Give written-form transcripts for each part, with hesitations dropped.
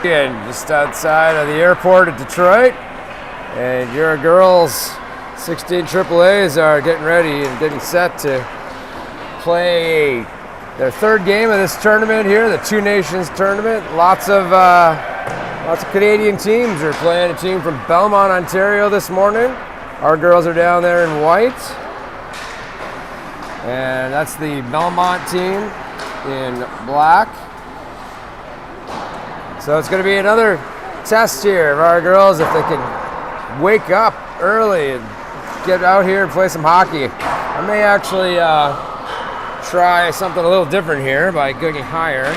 Just outside of the airport at Detroit, and your girls 16 AAAs are getting ready and getting set to play their third game of this tournament here, the Two Nations tournament. Lots of Canadian teams are playing. A team from Belmont, Ontario this morning. Our girls are down there in white, and that's the Belmont team in black. So it's going to be another test here of our girls if they can wake up early and get out here and play some hockey. I may actually try something a little different here by going higher.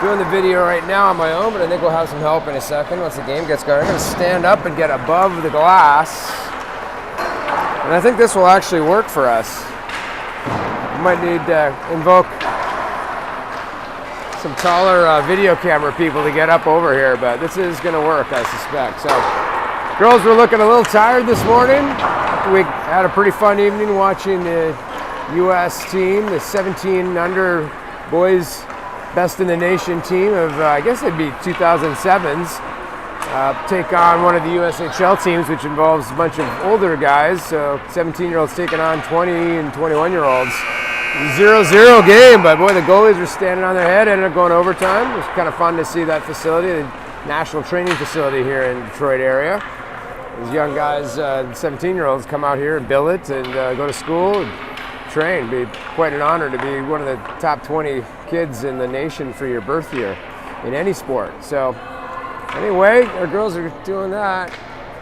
Doing the video right now on my own, but I think we'll have some help in a second once the game gets going. I'm going to stand up and get above the glass, and I think this will actually work for us. We might need to invoke some taller video camera people to get up over here, but this is going to work, I suspect. So, girls were looking a little tired this morning. We had a pretty fun evening watching the U.S. team, the 17 under boys best in the nation team of, I guess it'd be 2007s, take on one of the USHL teams, which involves a bunch of older guys, so 17-year-olds taking on 20 and 21-year-olds. 0-0 game, but boy, the goalies were standing on their head, ended up going overtime. It was kind of fun to see that facility, the national training facility here in the Detroit area. These young guys, 17-year-olds, come out here and billet and go to school and train. It'd be quite an honor to be one of the top 20 kids in the nation for your birth year in any sport. So anyway, our girls are doing that.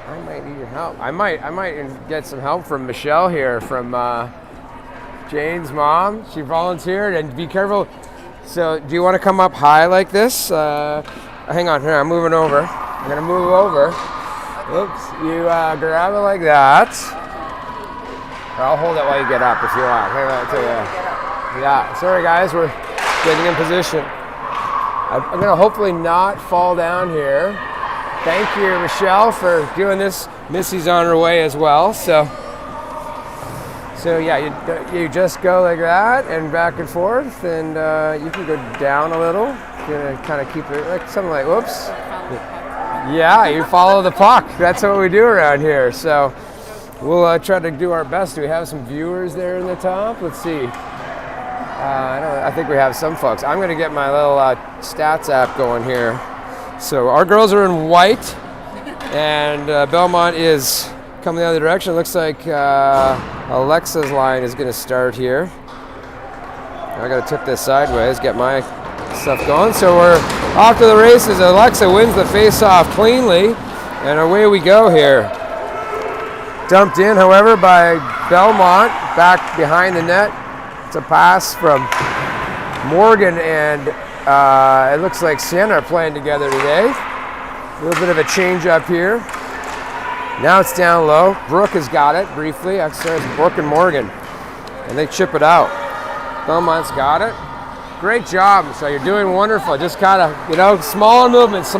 I might need your help. I might get some help from Michelle here, from Jane's mom. She volunteered, and be careful. So do you want to come up high like this? Hang on here, I'm moving over. I'm gonna move over. Oops, you grab it like that. I'll hold it while you get up if you want. Yeah, sorry guys, we're getting in position. I'm gonna hopefully not fall down here. Thank you, Michelle, for doing this. Missy's on her way as well, so yeah, you just go like that and back and forth, and you can go down a little. You're gonna kind of keep it like something like, whoops. Yeah, you follow the puck. That's what we do around here. So we'll try to do our best. Do we have some viewers there in the top? Let's see. I think we have some folks. I'm gonna get my little stats app going here. So our girls are in white, and Belmont is coming the other direction. It looks like Alexa's line is going to start here. I got to tip this sideways, get my stuff going. So we're off to the races. Alexa wins the face-off cleanly, and away we go here. Dumped in, however, by Belmont, back behind the net. It's a pass from Morgan, and it looks like Sienna are playing together today. A little bit of a change up here. Now it's down low. Brooke has got it briefly. Actually, it's Brooke and Morgan, and they chip it out. Belmont's got it. Great job. So you're doing wonderful. Just kind of, smaller movements.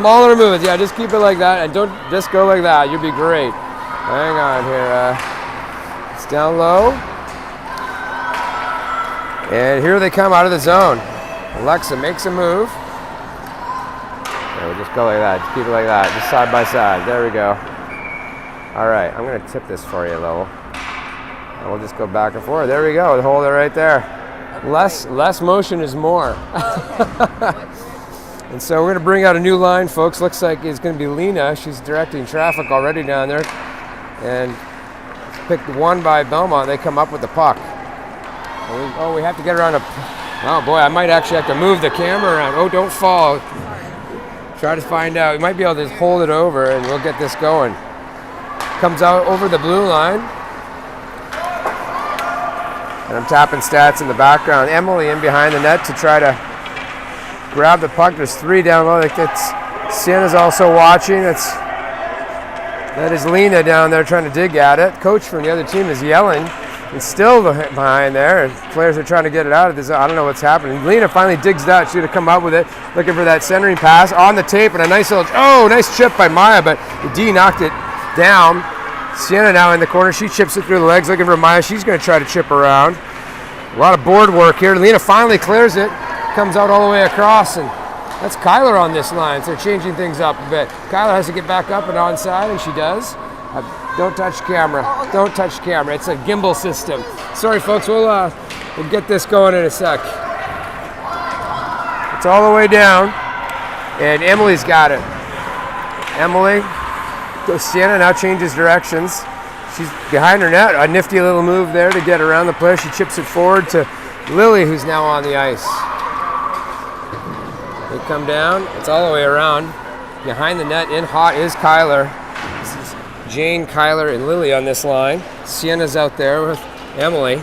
Yeah, just keep it like that, and don't just go like that. You'll be great. Hang on here. It's down low, and here they come out of the zone. Alexa makes a move. There, we'll just go like that. Just keep it like that. Just side by side. There we go. All right, I'm going to tip this for you, though. And we'll just go back and forth. There we go. Hold it right there. Less motion is more. And so we're going to bring out a new line, folks. Looks like it's going to be Lena. She's directing traffic already down there. And picked one by Belmont. They come up with the puck. We have to get around oh boy, I might actually have to move the camera around. Oh, don't fall. Try to find out. We might be able to just hold it over, and we'll get this going. Comes out over the blue line. And I'm tapping stats in the background. Emily in behind the net to try to grab the puck. There's 3 down low. Sienna's also watching. That is Lena down there trying to dig at it. Coach from the other team is yelling. And still behind there. And players are trying to get it out of this. I don't know what's happening. Lena finally digs that. She's going to come up with it. Looking for that centering pass on the tape. And a nice chip by Maya. But the D knocked it down. Sienna now in the corner. She chips it through the legs looking for Maya. She's going to try to chip around. A lot of board work here. Lena finally clears it. Comes out all the way across. And That's Kyler on this line, so they're changing things up a bit. Kyler has to get back up and onside, and she does. Don't touch camera. Don't touch camera. It's a gimbal system. Sorry, folks. We'll get this going in a sec. It's all the way down, and Emily's got it. Emily, Sienna now changes directions. She's behind her net. A nifty little move there to get around the player. She chips it forward to Lily, who's now on the ice. They come down. It's all the way around. Behind the net, in hot is Kyler. This is Jane, Kyler, and Lily on this line. Sienna's out there with Emily.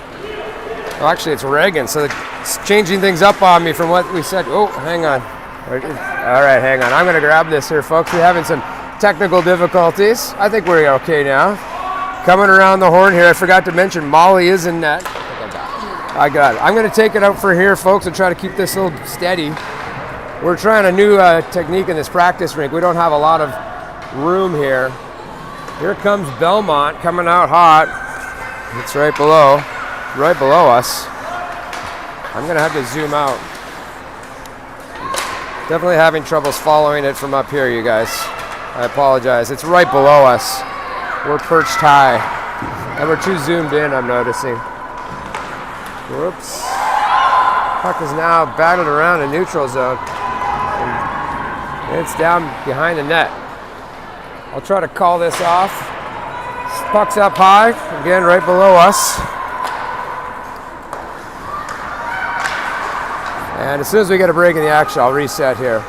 Oh, actually, it's Reagan. So it's changing things up on me from what we said. Oh, hang on. All right, hang on. I'm going to grab this here, folks. We're having some technical difficulties. I think we're okay now. Coming around the horn here, I forgot to mention Molly is in net. I got it. I'm going to take it out for here, folks, and try to keep this a little steady. We're trying a new technique in this practice rink. We don't have a lot of room here. Here comes Belmont coming out hot. It's right below us. I'm going to have to zoom out. Definitely having troubles following it from up here, you guys. I apologize. It's right below us. We're perched high. And we're too zoomed in, I'm noticing. Whoops. Puck is now batted around a neutral zone. And it's down behind the net. I'll try to call this off. Puck's up high, again right below us. And as soon as we get a break in the action, I'll reset here.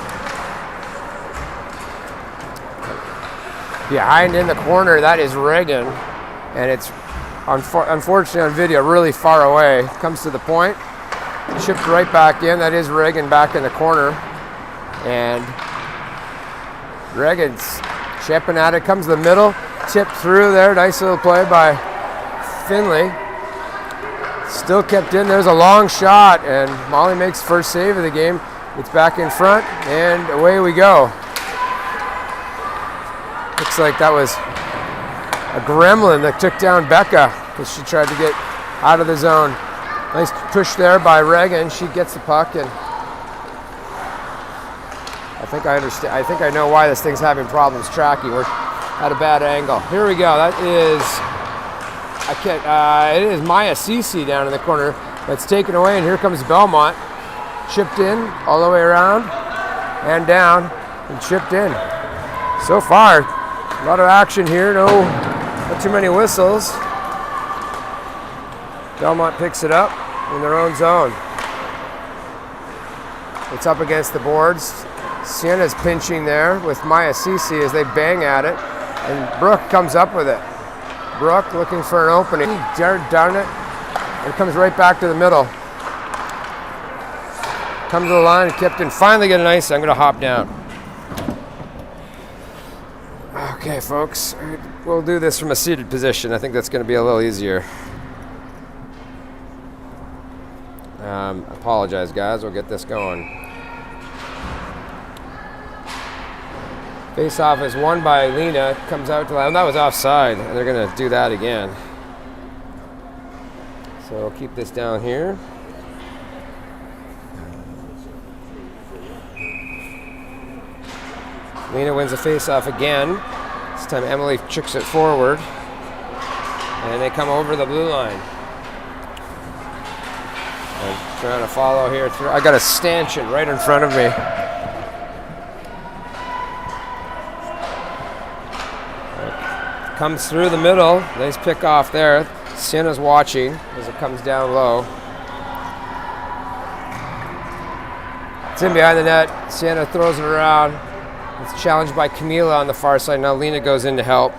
Behind in the corner, that is Reagan. And it's, unfortunately on video, really far away. Comes to the point, chipped right back in. That is Reagan back in the corner. And Reagan's chipping at it, comes to the middle, tipped through there. Nice little play by Finley. Still kept in. There's a long shot, and Molly makes first save of the game. It's back in front, and away we go. Looks like that was a gremlin that took down Becca because she tried to get out of the zone. Nice push there by Reagan. She gets the puck, and I think I understand. I think I know why this thing's having problems tracking. We're at a bad angle. Here we go. That is, it is Maya Cece down in the corner. That's taken away, and here comes Belmont. Chipped in all the way around and down and chipped in. So far, a lot of action here. Not too many whistles. Belmont picks it up in their own zone. It's up against the boards. Sienna's pinching there with Maya Cece as they bang at it, and Brooke comes up with it. Brooke looking for an opening. Darn it. And comes right back to the middle. Comes to the line, and Kipton finally get an ice. I'm going to hop down. Okay, folks. We'll do this from a seated position. I think that's going to be a little easier. Apologize, guys. We'll get this going. Face-off is won by Lena. Comes out to line. That was offside, and they're going to do that again. So we'll keep this down here. Lena wins the face-off again. This time Emily chicks it forward, and they come over the blue line. I'm trying to follow here. I got a stanchion right in front of me. Comes through the middle. Nice pick off there. Sienna's watching as it comes down low. It's in behind the net. Sienna throws it around. It's challenged by Camila on the far side. Now Lena goes in to help.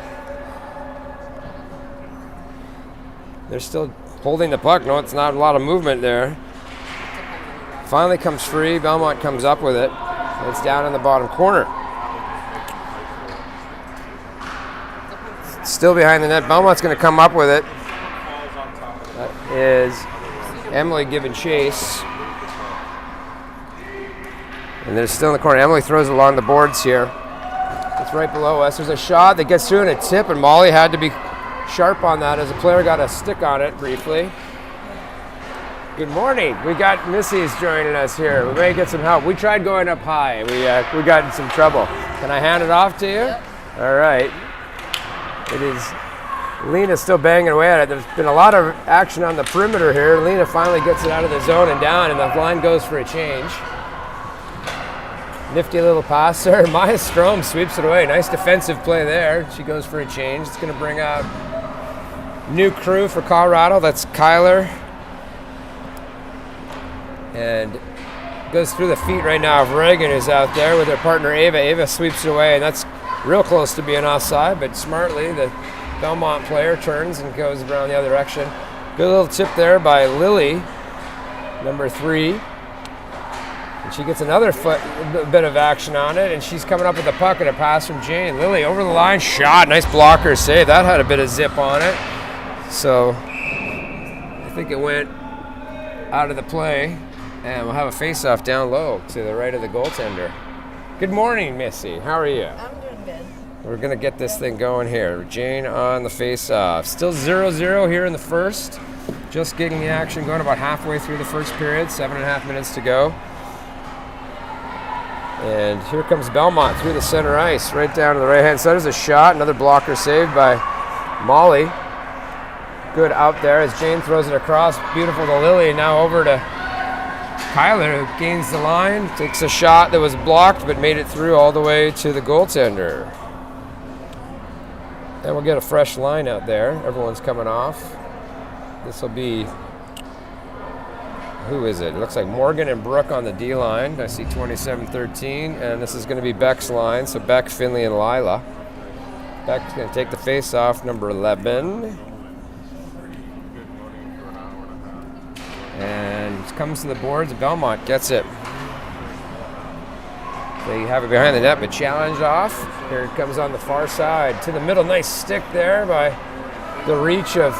They're still holding the puck. No, it's not a lot of movement there. Finally comes free. Belmont comes up with it. It's down in the bottom corner. Still behind the net. Belmont's going to come up with it. That is Emily giving chase. And they're still in the corner. Emily throws it along the boards here. It's right below us. There's a shot that gets through and a tip, and Molly had to be sharp on that as the player got a stick on it briefly. Good morning. We got Missy's joining us here. We may get some help. We tried going up high. We got in some trouble. Can I hand it off to you? Yep. All right. It is. Lena's still banging away at it. There's been a lot of action on the perimeter here. Lena finally gets it out of the zone and down, and the line goes for a change. Nifty little pass there. Maya Strom sweeps it away. Nice defensive play there. She goes for a change. It's going to bring out new crew for Colorado. That's Kyler. And goes through the feet right now of Reagan, who's out there with her partner Ava. Ava sweeps it away, and that's real close to being offside, but smartly the Belmont player turns and goes around the other direction. Good little tip there by Lily, number 3. And she gets another bit of action on it, and she's coming up with the puck and a pass from Jane. Lily over the line, shot, nice blocker save. That had a bit of zip on it. So I think it went out of the play. And we'll have a face-off down low to the right of the goaltender. Good morning, Missy. How are you? I'm doing good. We're going to get this thing going here. Jane on the face-off. Still 0-0 here in the first. Just getting the action going about halfway through the first period. 7.5 minutes to go. And here comes Belmont through the center ice. Right down to the right-hand side. There's a shot. Another blocker saved by Molly. Good out there as Jane throws it across. Beautiful to Lily. Now over to Kyler, who gains the line, takes a shot that was blocked but made it through all the way to the goaltender. And we'll get a fresh line out there. Everyone's coming off. This will be, who is it? It looks like Morgan and Brooke on the D line. I see 27-13, and this is going to be Beck's line. So Beck, Finley, and Lila. Beck's going to take the face off, number 11. And comes to the boards. Belmont gets it. They have it behind the net, but challenge off. Here it comes on the far side to the middle. Nice stick there by the reach of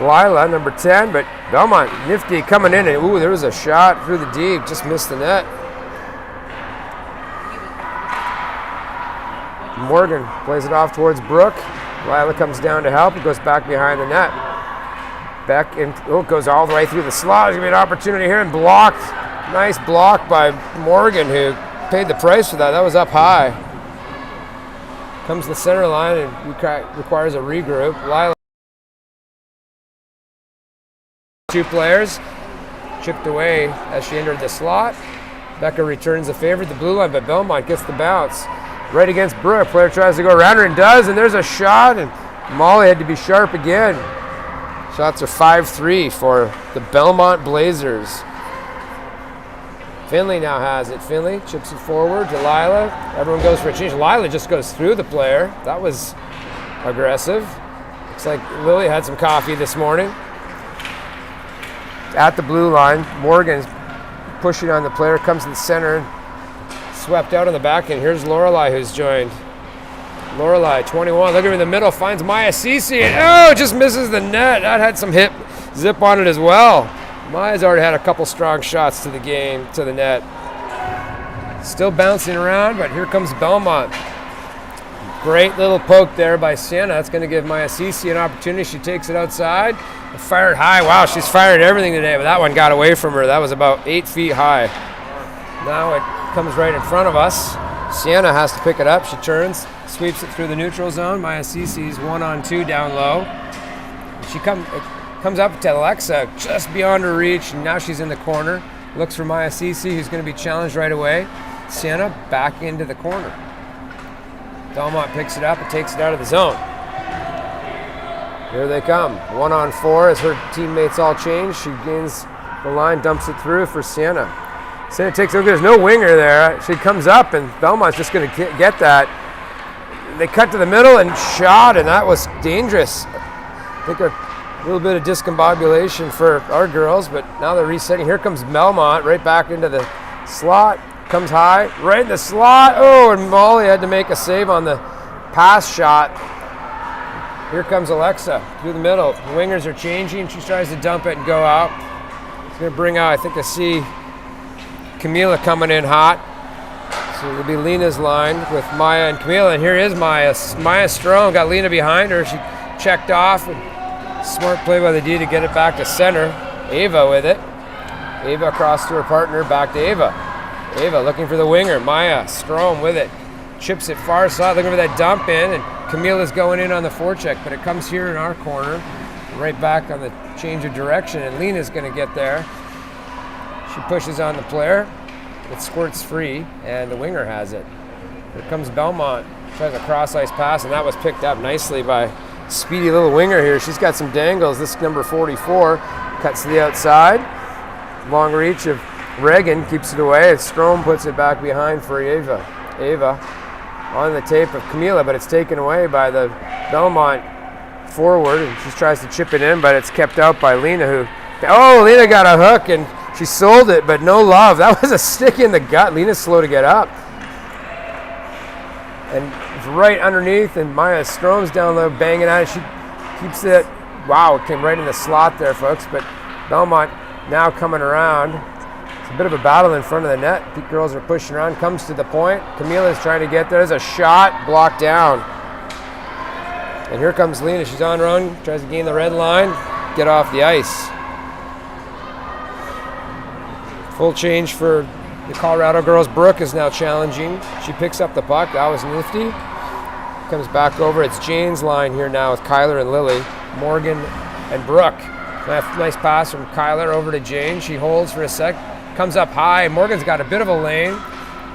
Lila, number 10. But Belmont nifty coming in, and ooh, there was a shot through the D. Just missed the net. Morgan plays it off towards Brooke. Lila comes down to help. It goes back behind the net. Beck and goes all the way through the slot. There's going to be an opportunity here and blocked. Nice block by Morgan, who paid the price for that. That was up high. Comes to the center line and requires a regroup. Lila. 2 players chipped away as she entered the slot. Becca returns the favor at the blue line, but Belmont gets the bounce. Right against Brooke. Player tries to go around her and does, and there's a shot, and Molly had to be sharp again. Shots are 5-3 for the Belmont Blazers. Finley now has it. Finley chips it forward to Lila. Everyone goes for a change. Lila just goes through the player. That was aggressive. Looks like Lily had some coffee this morning. At the blue line, Morgan's pushing on the player, comes to the center, swept out on the back end. Here's Lorelei, who's joined. Lorelei, 21, look at her in the middle, finds Maya Cece, and just misses the net. That had some zip on it as well. Maya's already had a couple strong shots to the game, to the net. Still bouncing around, but here comes Belmont. Great little poke there by Sienna. That's going to give Maya Cece an opportunity. She takes it outside, fired high. Wow, she's fired everything today, but that one got away from her. That was about 8 feet high. Now it comes right in front of us. Sienna has to pick it up. She turns, sweeps it through the neutral zone. Maya Cece's 1-on-2 down low. She comes up to Alexa just beyond her reach, and now she's in the corner. Looks for Maya Cece, who's going to be challenged right away. Sienna back into the corner. Belmont picks it up and takes it out of the zone. Here they come. 1-on-4 as her teammates all change. She gains the line, dumps it through for Sienna. Sienna takes it. There's no winger there. She comes up, and Belmont's just going to get that. They cut to the middle and shot, and that was dangerous. I think a little bit of discombobulation for our girls, but now they're resetting. Here comes Belmont right back into the slot. Comes high, right in the slot. Oh, and Molly had to make a save on the pass shot. Here comes Alexa through the middle. The wingers are changing. She tries to dump it and go out. It's going to bring out, I think I see Camila coming in hot. So it'll be Lena's line with Maya and Camila. And here is Maya. Maya Strong got Lena behind her. She checked off. And smart play by the D to get it back to center. Ava with it. Ava across to her partner, back to Ava. Ava looking for the winger. Maya Strom with it. Chips it far side, looking for that dump in, and Camila's going in on the forecheck, but it comes here in our corner, right back on the change of direction, and Lena's going to get there. She pushes on the player. It squirts free, and the winger has it. Here comes Belmont. Tries a cross-ice pass, and that was picked up nicely by speedy little winger here. She's got some dangles. This number 44 cuts to the outside. Long reach of Reagan keeps it away, and Strom puts it back behind for Ava. Ava on the tape of Camila, but it's taken away by the Belmont forward, and she tries to chip it in, but it's kept out by Lena, Lena got a hook, and she sold it, but no love. That was a stick in the gut. Lena's slow to get up. And it's right underneath, and Maya Strom's down low, banging at it. She keeps it. Wow, it came right in the slot there, folks. But Belmont now coming around. It's a bit of a battle in front of the net. The girls are pushing around. Comes to the point. Camila's trying to get there. There's a shot blocked down. And here comes Lena. She's on her own. Tries to gain the red line. Get off the ice. Full change for the Colorado girls. Brooke is now challenging. She picks up the puck. That was nifty. Comes back over. It's Jane's line here now with Kyler and Lily. Morgan and Brooke. Nice pass from Kyler over to Jane. She holds for a sec. Comes up high. Morgan's got a bit of a lane.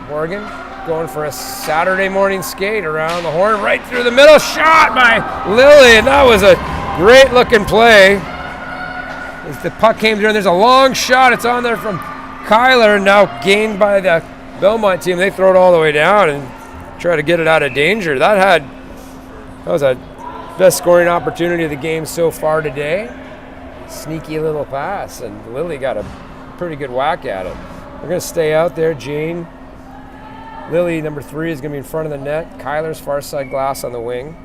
Morgan going for a Saturday morning skate around the horn. Right through the middle. Shot by Lily. And that was a great looking play. As the puck came through, and there's a long shot. It's on there from Kyler, now gained by the Belmont team. They throw it all the way down and try to get it out of danger. That was a best scoring opportunity of the game so far today. Sneaky little pass, and Lily got a pretty good whack at it. We're going to stay out there. Jane, Lily, number 3, is going to be in front of the net. Kyler's far side glass on the wing.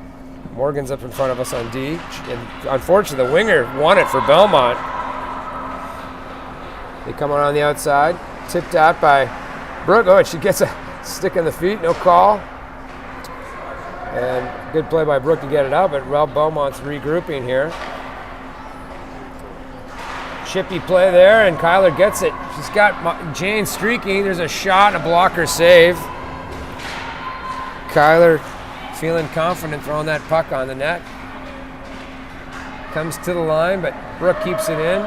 Morgan's up in front of us on D. And unfortunately, the winger won it for Belmont. They come on the outside, tipped out by Brooke. Oh, and she gets a stick in the feet, no call. And good play by Brooke to get it out, but Belmont's regrouping here. Chippy play there, and Kyler gets it. She's got Jane streaking. There's a shot, and a blocker save. Kyler feeling confident throwing that puck on the net. Comes to the line, but Brooke keeps it in.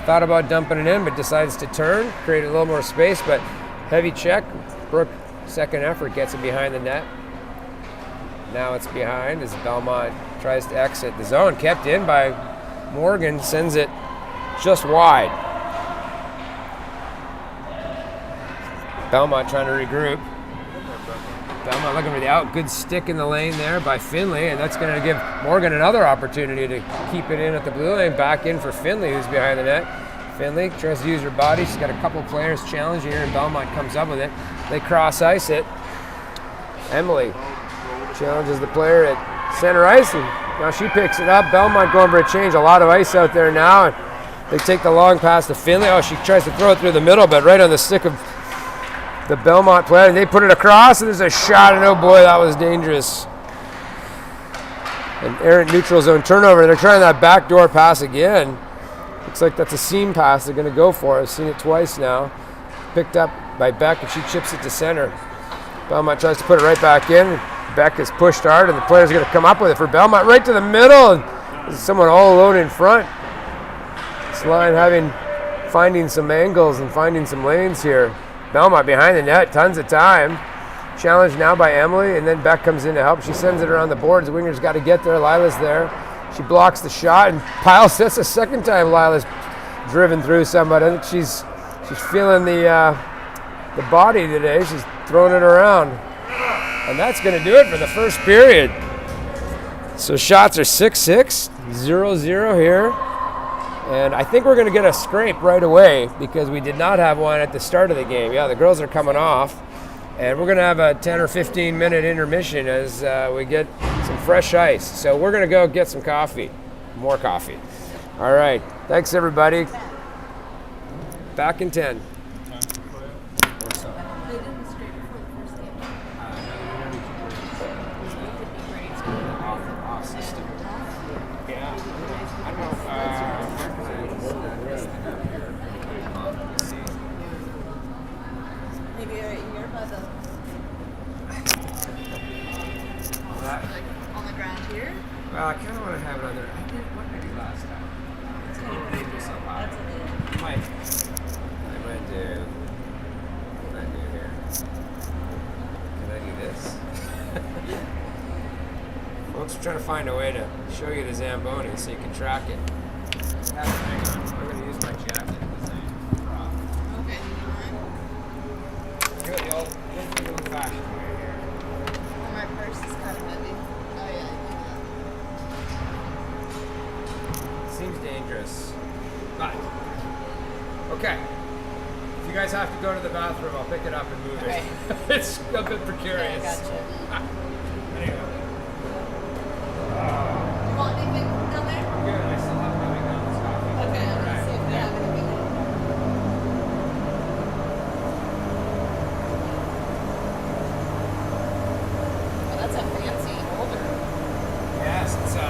Thought about dumping it in, but decides to turn, create a little more space, but heavy check. Brooke, second effort, gets it behind the net. Now it's behind as Belmont tries to exit the zone. Kept in by Morgan, sends it just wide. Belmont trying to regroup. Belmont looking for the out. Good stick in the lane there by Finley, and that's going to give Morgan another opportunity to keep it in at the blue lane. Back in for Finley, who's behind the net. Finley tries to use her body. She's got a couple players challenging her, and Belmont comes up with it. They cross ice it. Emily challenges the player at center ice, and now she picks it up. Belmont going for a change. A lot of ice out there now, and they take the long pass to Finley. Oh, she tries to throw it through the middle, but right on the stick of the Belmont player. They put it across, and there's a shot, and oh boy, that was dangerous. An errant neutral zone turnover. They're trying that backdoor pass again. Looks like that's a seam pass they're going to go for. I've seen it twice now. Picked up by Beck, and she chips it to center. Belmont tries to put it right back in. Beck is pushed hard, and the player's going to come up with it for Belmont right to the middle, and there's someone all alone in front. This line finding some angles and finding some lanes here. Belmont behind the net, tons of time. Challenged now by Emily, and then Beck comes in to help. She sends it around the boards. The winger's got to get there. Lila's there. She blocks the shot, and piles. That's the second time Lila's driven through somebody. I think she's feeling the body today. She's throwing it around. And that's going to do it for the first period. So shots are 6-6, 0-0 here. And I think we're going to get a scrape right away because we did not have one at the start of the game. Yeah, the girls are coming off. And we're going to have a 10 or 15 minute intermission as we get some fresh ice. So we're going to go get some coffee, more coffee. All right. Thanks, everybody. Back in 10. by the like on the ground here. Well, I kind of want to have it on there. I did what did I do last time? It's a little dangerous up high. That's a little. I might do. What can I do here? Can I do this? Folks, we're trying to find a way to show you the Zamboni so you can track it. Hang on. I'm going to use my jacket as a prop. Okay, you mind? Do it the old-fashioned way here. Oh, my purse is kind of heavy. Oh yeah, Seems dangerous. But, okay. If you guys have to go to the bathroom, I'll pick it up and move Okay. it. It's a bit precarious. Yeah, gotcha. Anyway. You want anything down there? I'm good. I still have my McDonald's coffee. Okay, I'm All gonna right. see if they have anything. Oh, that's a fancy holder. Yes, it's a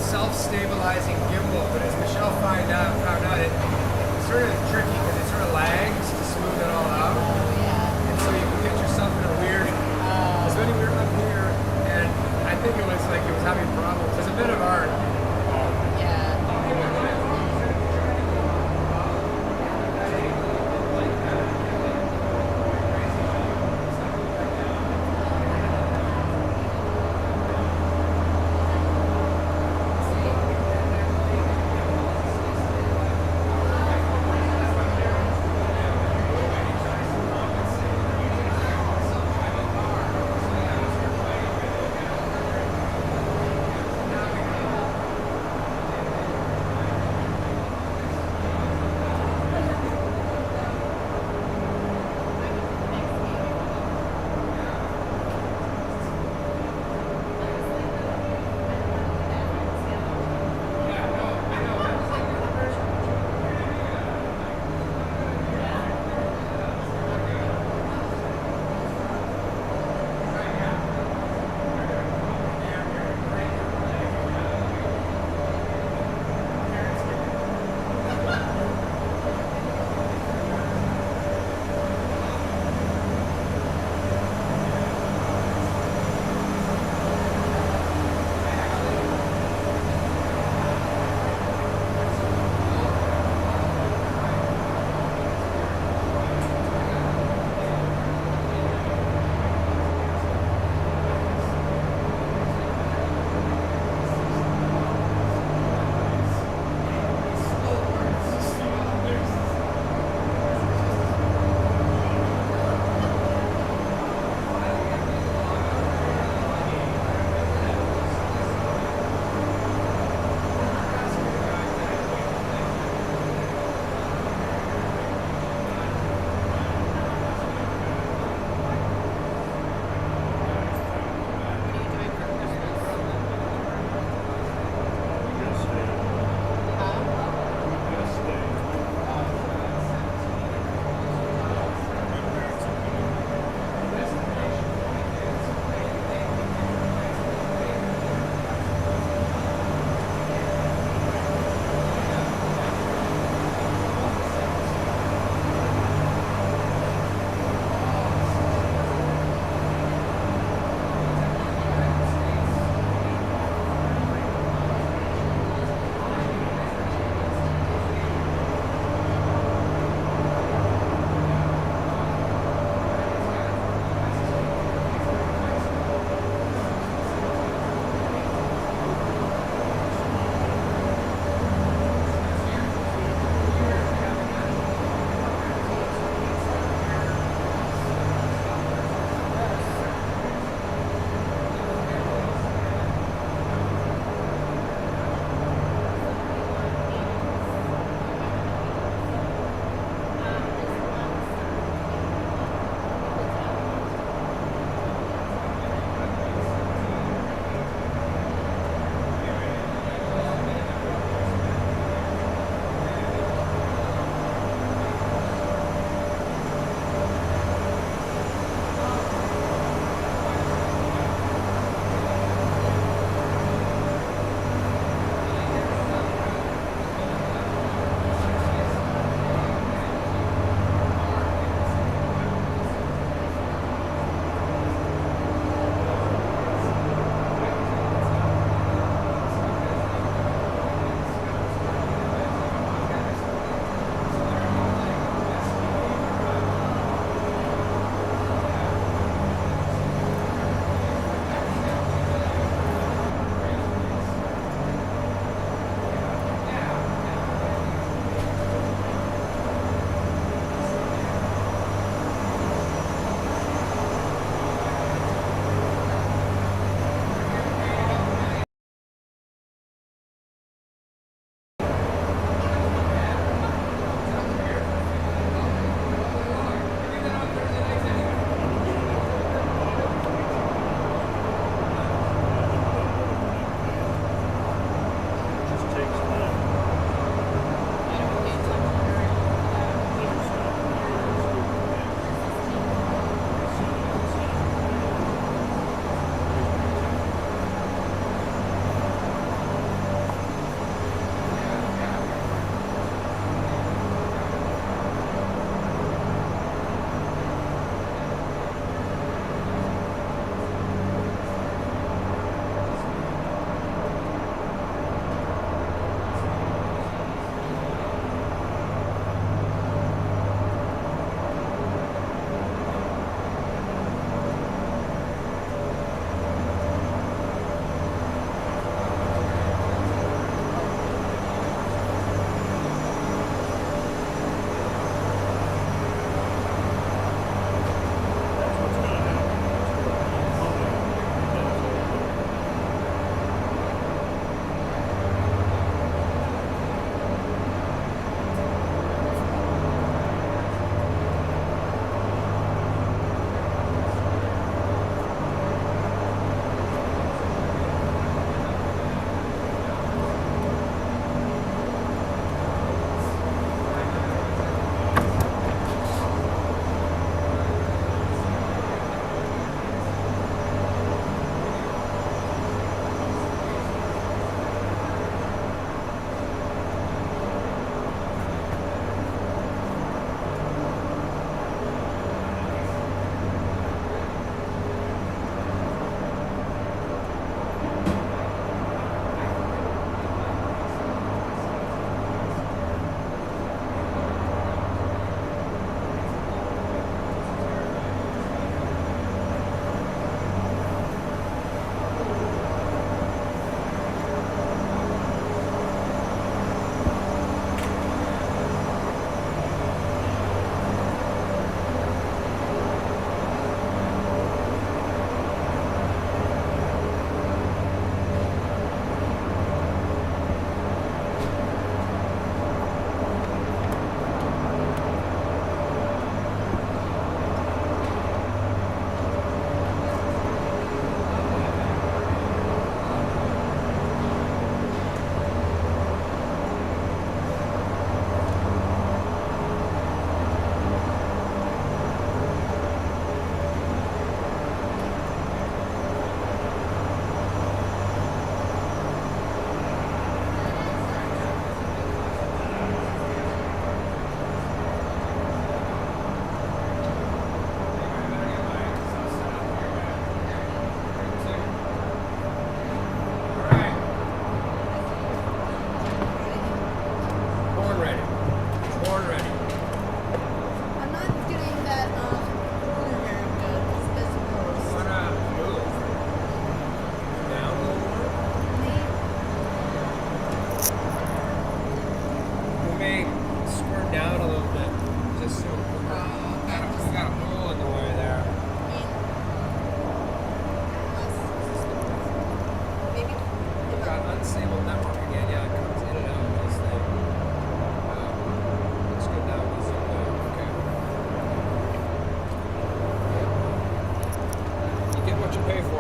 self-stabilizing gimbal, but as Michelle found out, it's sort of tricky because it sort of lags to smooth it all out. Oh yeah. And so you can get yourself in a weird, it's really weird up here, and I think it was having problems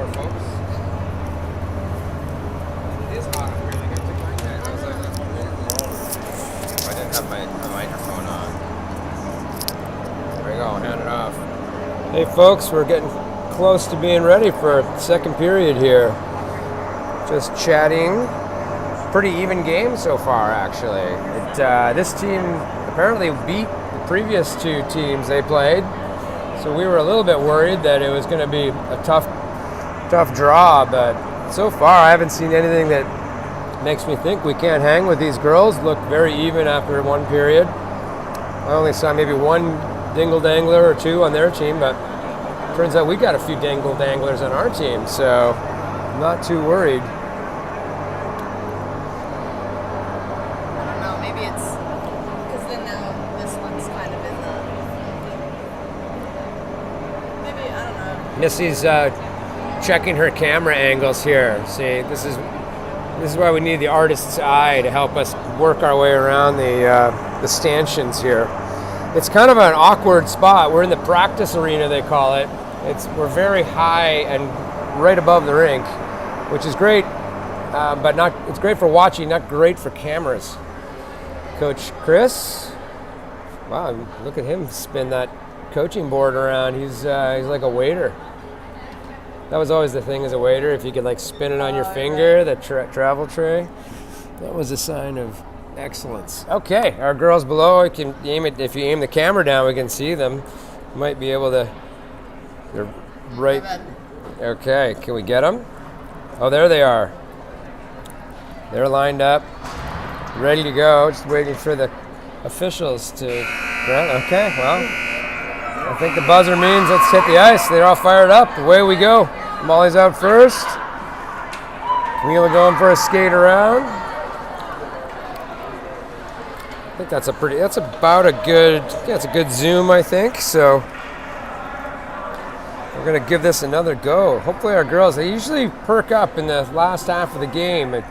door, folks. It is hot up here. I gotta take my jacket. I was like, that's I didn't have my microphone on. There we go, hand it off. Hey folks, we're getting close to being ready for second period here. Just chatting. Pretty even game so far, actually. This team apparently beat the previous two teams they played, so we were a little bit worried that it was going to be a tough draw, but so far I haven't seen anything that makes me think we can't hang with these girls. Look very even after one period. I only saw maybe one dingle-dangler or two on their team, but turns out we got a few dingle-danglers on our team, so I'm not too worried. Missy's checking her camera angles here. See, this is why we need the artist's eye to help us work our way around the stanchions here. It's kind of an awkward spot. We're in the practice arena, they call it. We're very high and right above the rink, which is great, but it's great for watching, not great for cameras. Coach Chris, wow, look at him spin that coaching board around. He's like a waiter. That was always the thing as a waiter, if you could like spin it on your finger, the travel tray. That was a sign of excellence. Okay, our girls below, I can aim it. If you aim the camera down, we can see them. You might be able to. They're right. Okay, can we get them? Oh, there they are. They're lined up, ready to go. Just waiting for the officials to. Okay, well. I think the buzzer means let's hit the ice. They're all fired up. Away we go. Molly's out first. Camila going for a skate around. I think that's about a good, it's a good zoom, I think. So we're going to give this another go. Hopefully our girls, they usually perk up in the last half of the game. A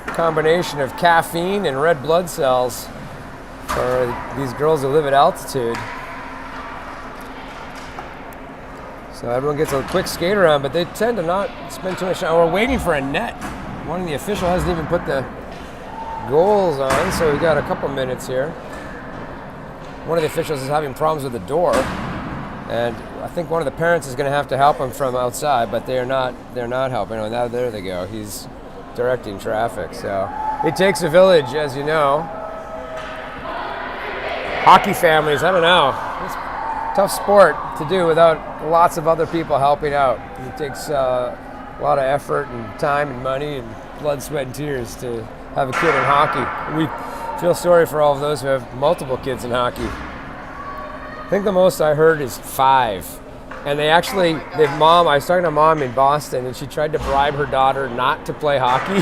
combination of caffeine and red blood cells for these girls who live at altitude. So everyone gets a quick skate around, but they tend to not spend too much time. We're waiting for a net. One of the officials hasn't even put the goals on, so we got a couple minutes here. One of the officials is having problems with the door, and I think one of the parents is going to have to help him from outside, but they're not helping. Oh, now there they go. He's directing traffic. So it takes a village, as you know. Hockey families, I don't know. It's a tough sport to do without lots of other people helping out. It takes a lot of effort and time and money and blood, sweat, and tears to have a kid in hockey. We feel sorry for all of those who have multiple kids in hockey. I think the most I heard is 5. And they actually, I was talking to mom in Boston, and she tried to bribe her daughter not to play hockey.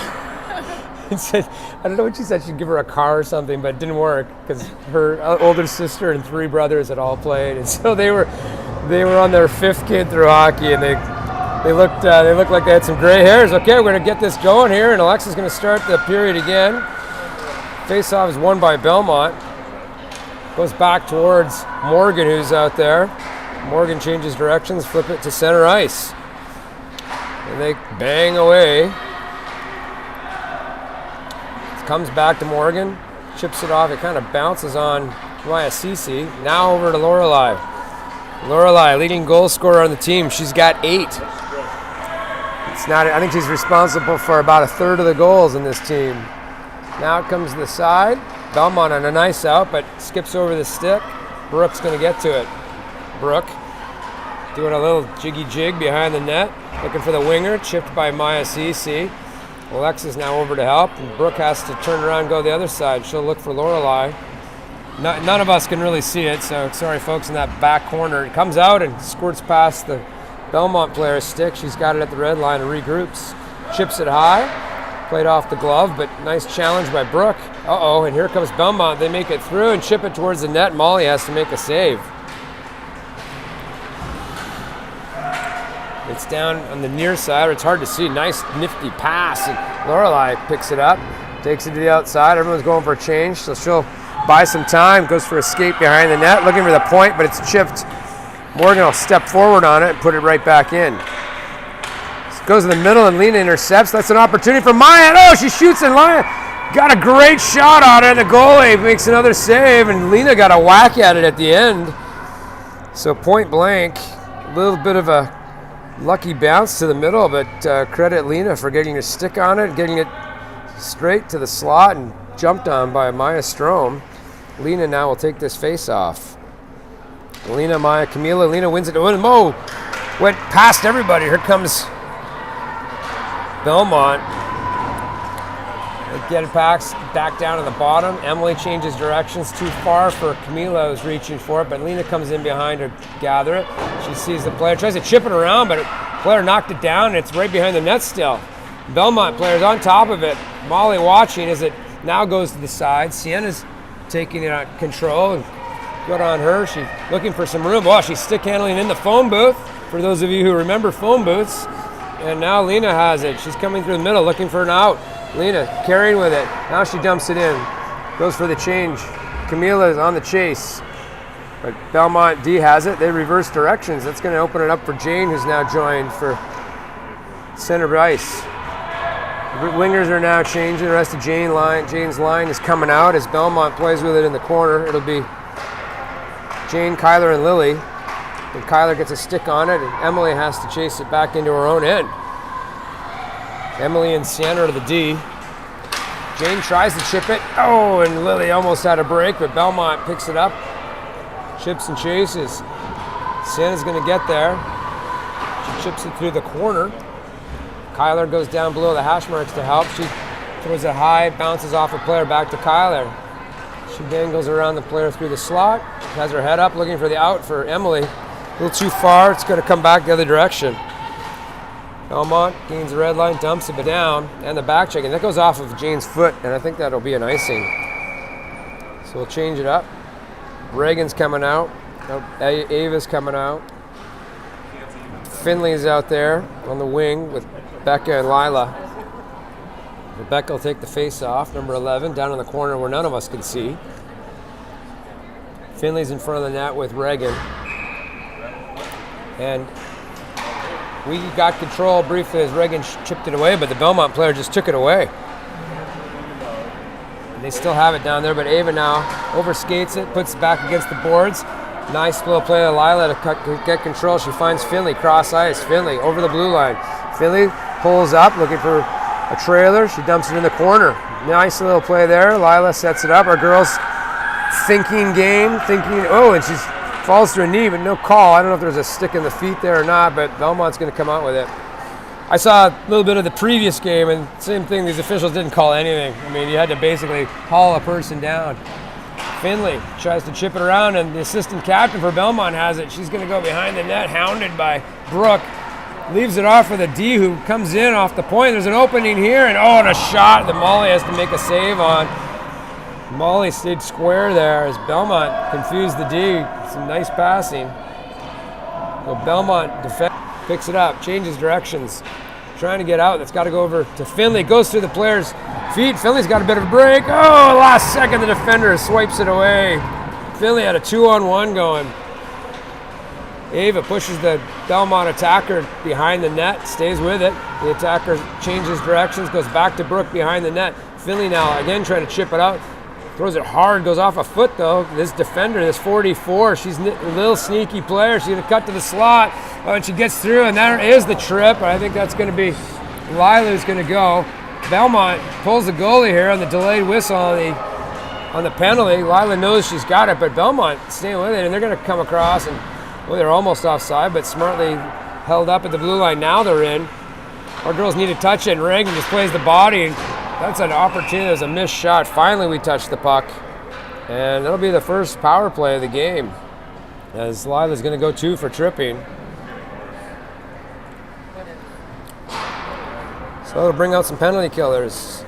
And said, I don't know what she said, she'd give her a car or something, but it didn't work because her older sister and 3 brothers had all played. And so they were on their 5th kid through hockey, and they looked like they had some gray hairs. Okay, we're going to get this going here, and Alexa's going to start the period again. Face-off is won by Belmont. Goes back towards Morgan, who's out there. Morgan changes directions, flip it to center ice. And they bang away. Comes back to Morgan, chips it off. It kind of bounces on YSCC. Now over to Lorelei. Lorelei, leading goal scorer on the team. She's got 8. I think she's responsible for about a third of the goals in this team. Now it comes to the side. Belmont on a nice out, but skips over the stick. Brooke's going to get to it. Brooke doing a little jiggy jig behind the net, looking for the winger, chipped by Maya Cece. Alexa's now over to help, and Brooke has to turn around and go the other side. She'll look for Lorelei. None of us can really see it, so sorry folks in that back corner. It comes out and squirts past the Belmont player's stick. She's got it at the red line and regroups. Chips it high, played off the glove, but nice challenge by Brooke. Uh-oh, and here comes Belmont. They make it through and chip it towards the net. Molly has to make a save. It's down on the near side, or it's hard to see. Nice, nifty pass, and Lorelei picks it up, takes it to the outside. Everyone's going for a change, so she'll buy some time, goes for a skate behind the net, looking for the point, but it's chipped. Morgan will step forward on it and put it right back in. goes in the middle and Lena intercepts. That's an opportunity for Maya. Oh, she shoots and Lena got a great shot on it. And the goalie makes another save and Lena got a whack at it at the end. So point blank, a little bit of a lucky bounce to the middle, but credit Lena for getting a stick on it, getting it straight to the slot and jumped on by Maya Strome. Lena now will take this face off. Lena, Maya, Camila. Lena wins it. Mo went past everybody. Here comes Belmont. They get it back down to the bottom. Emily changes directions too far for Camila, who's reaching for it, but Lena comes in behind her, gather it. She sees the player, tries to chip it around, but the player knocked it down, and it's right behind the net still. Belmont player's on top of it. Molly watching as it now goes to the side. Sienna's taking it on control, and good on her. She's looking for some room. Oh, she's stick handling in the phone booth, for those of you who remember phone booths. And now Lena has it. She's coming through the middle, looking for an out. Lena carrying with it. Now she dumps it in. Goes for the change. Camila is on the chase. But Belmont D has it. They reverse directions. That's going to open it up for Jane, who's now joined for center ice. The wingers are now changing. The rest of Jane's line is coming out as Belmont plays with it in the corner. It'll be Jane, Kyler, and Lily. And Kyler gets a stick on it, and Emily has to chase it back into her own end. Emily and Sienna are the D. Jane tries to chip it. Oh, and Lily almost had a break, but Belmont picks it up. Chips and chases. Sienna's going to get there. She chips it through the corner. Kyler goes down below the hash marks to help. She throws it high, bounces off a player back to Kyler. She dangles around the player through the slot. Has her head up looking for the out for Emily. A little too far. It's going to come back the other direction. Belmont gains the red line, dumps it down, and the back check. And that goes off of Jane's foot, and I think that'll be an icing. So we'll change it up. Reagan's coming out. Ava's coming out. Finley's out there on the wing with Becca and Lila. Rebecca will take the face off, number 11, down in the corner where none of us can see. Finley's in front of the net with Reagan. And we got control briefly as Reagan chipped it away, but the Belmont player just took it away. And they still have it down there, but Ava now overskates it, puts it back against the boards. Nice little play of Lila to get control. She finds Finley, cross ice. Finley over the blue line. Finley pulls up, looking for a trailer. She dumps it in the corner. Nice little play there. Lila sets it up. Our girls thinking, and she falls to her knee, but no call. I don't know if there's a stick in the feet there or not, but Belmont's going to come out with it. I saw a little bit of the previous game, and same thing, these officials didn't call anything. I mean, you had to basically haul a person down. Finley tries to chip it around, and the assistant captain for Belmont has it. She's going to go behind the net, hounded by Brooke. Leaves it off for the D, who comes in off the point. There's an opening here, and a shot that Molly has to make a save on. Molly stayed square there as Belmont confused the D. Some nice passing. So Belmont picks it up, changes directions, trying to get out. That's got to go over to Finley. Goes through the player's feet. Finley's got a bit of a break. Oh, last second the defender swipes it away. Finley had a 2-on-1 going. Ava pushes the Belmont attacker behind the net, stays with it. The attacker changes directions, goes back to Brooke behind the net. Finley now again trying to chip it out. Throws it hard, goes off a foot though. This defender, this 44, she's a little sneaky player. She's gonna cut to the slot. Oh, and she gets through, and there is the trip. I think that's gonna be Lila who's gonna go. Belmont pulls the goalie here on the delayed whistle on the penalty. Lila knows she's got it, but Belmont staying with it, and they're gonna come across, and they're almost offside, but smartly held up at the blue line. Now they're in. Our girls need to touch it, and Reagan just plays the body, and that's an opportunity. There's a missed shot. Finally, we touch the puck. And that'll be the first power play of the game, as Lila's going to go 2 for tripping. So it'll bring out some penalty killers.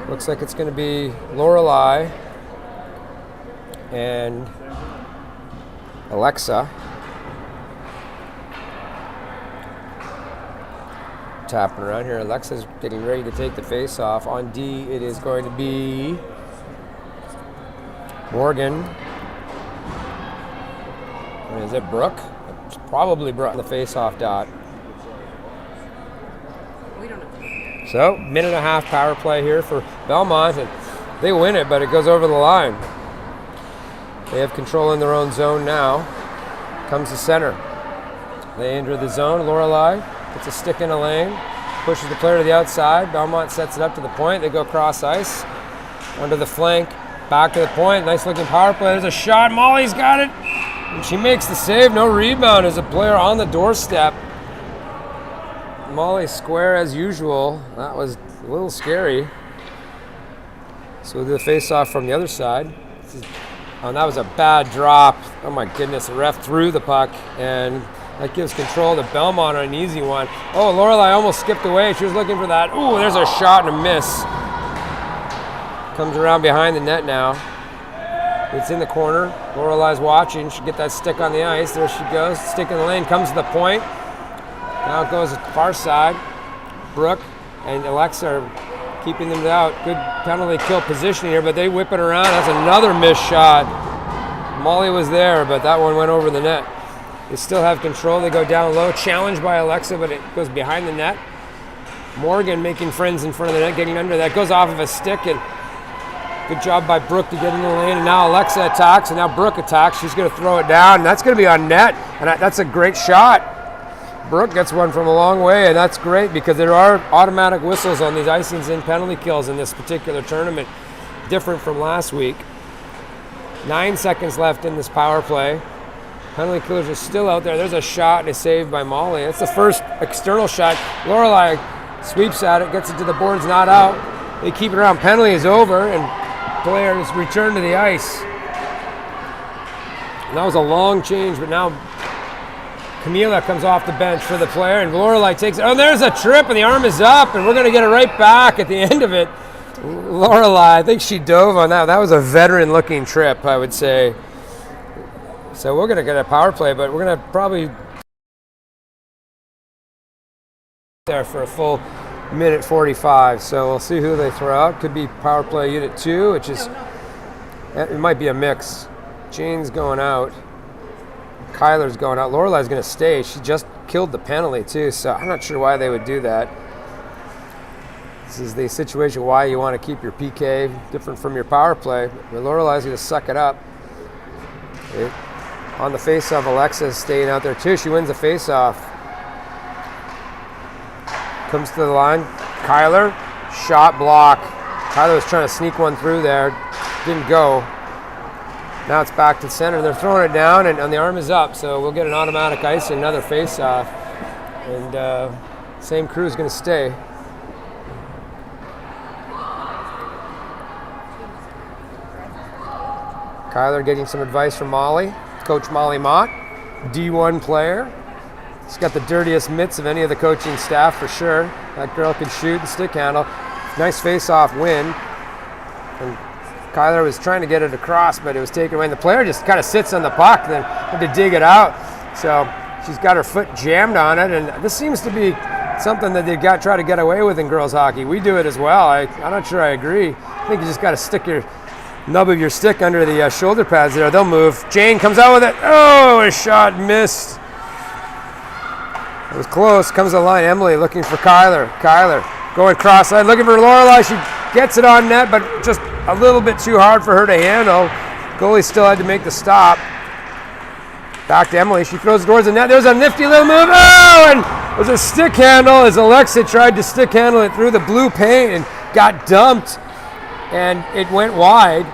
Looks like it's going to be Lorelei and Alexa. Tapping around here. Alexa's getting ready to take the face off. On D, it is going to be Morgan. Is it Brooke? It's probably Brooke. The face off dot. So, minute and a half power play here for Belmont, and they win it, but it goes over the line. They have control in their own zone now. Comes the center. They enter the zone. Lorelei gets a stick in a lane, pushes the player to the outside. Belmont sets it up to the point. They go cross ice, under the flank, back to the point. Nice looking power play. There's a shot. Molly's got it. And she makes the save. No rebound as a player on the doorstep. Molly square as usual. That was a little scary. So we'll do the face-off from the other side. And that was a bad drop. Oh my goodness, the ref threw the puck, and that gives control to Belmont on an easy one. Oh, Lorelei almost skipped away. She was looking for that. Ooh, there's a shot and a miss. Comes around behind the net now. It's in the corner. Lorelei's watching. She get that stick on the ice. There she goes. Stick in the lane. Comes to the point. Now it goes to the far side. Brooke and Alexa are keeping them out. Good penalty kill positioning here, but they whip it around. That's another missed shot. Molly was there, but that one went over the net. They still have control. They go down low. Challenged by Alexa, but it goes behind the net. Morgan making friends in front of the net, getting under that. Goes off of a stick, and good job by Brooke to get in the lane. And now Alexa attacks, and now Brooke attacks. She's going to throw it down, and that's going to be on net. And that's a great shot. Brooke gets one from a long way, and that's great because there are automatic whistles on these icings and penalty kills in this particular tournament, different from last week. 9 seconds left in this power play. Penalty killers are still out there. There's a shot and a save by Molly. It's the first external shot. Lorelei sweeps at it, gets it to the boards, not out. They keep it around. Penalty is over, and players return to the ice. And that was a long change, but now Camila comes off the bench for the player, and Lorelei takes it. Oh, there's a trip, and the arm is up, and we're going to get it right back at the end of it. Lorelei, I think she dove on that. That was a veteran-looking trip, I would say. So we're going to get a power play, but we're going to probably there for a full minute 45. So we'll see who they throw out. Could be power play unit 2, which is, it might be a mix. Jane's going out. Kyler's going out. Lorelei's going to stay. She just killed the penalty too, so I'm not sure why they would do that. This is the situation why you want to keep your PK different from your power play. But Lorelei's going to suck it up. On the face-off, Alexa's staying out there too. She wins the face-off. Comes to the line. Kyler, shot block. Kyler was trying to sneak one through there. Didn't go. Now it's back to the center. They're throwing it down, and the arm is up, so we'll get an automatic ice and another face-off. And same crew is going to stay. Kyler getting some advice from Molly. Coach Molly Mott, D1 player. She's got the dirtiest mitts of any of the coaching staff for sure. That girl can shoot and stick handle. Nice face-off win. And Kyler was trying to get it across, but it was taken away. And the player just kind of sits on the puck, then had to dig it out. So she's got her foot jammed on it, and this seems to be something that they try to get away with in girls hockey. We do it as well. I'm not sure I agree. I think you just got to stick your nub of your stick under the shoulder pads there. They'll move. Jane comes out with it. Oh, a shot missed. It was close. Comes the line. Emily looking for Kyler. Kyler going cross-side, looking for Lorelei. She gets it on net, but just a little bit too hard for her to handle. Goalie still had to make the stop. Back to Emily. She throws it towards the net. There's a nifty little move. Oh, and it was a stick handle as Alexa tried to stick handle it through the blue paint and got dumped, and it went wide.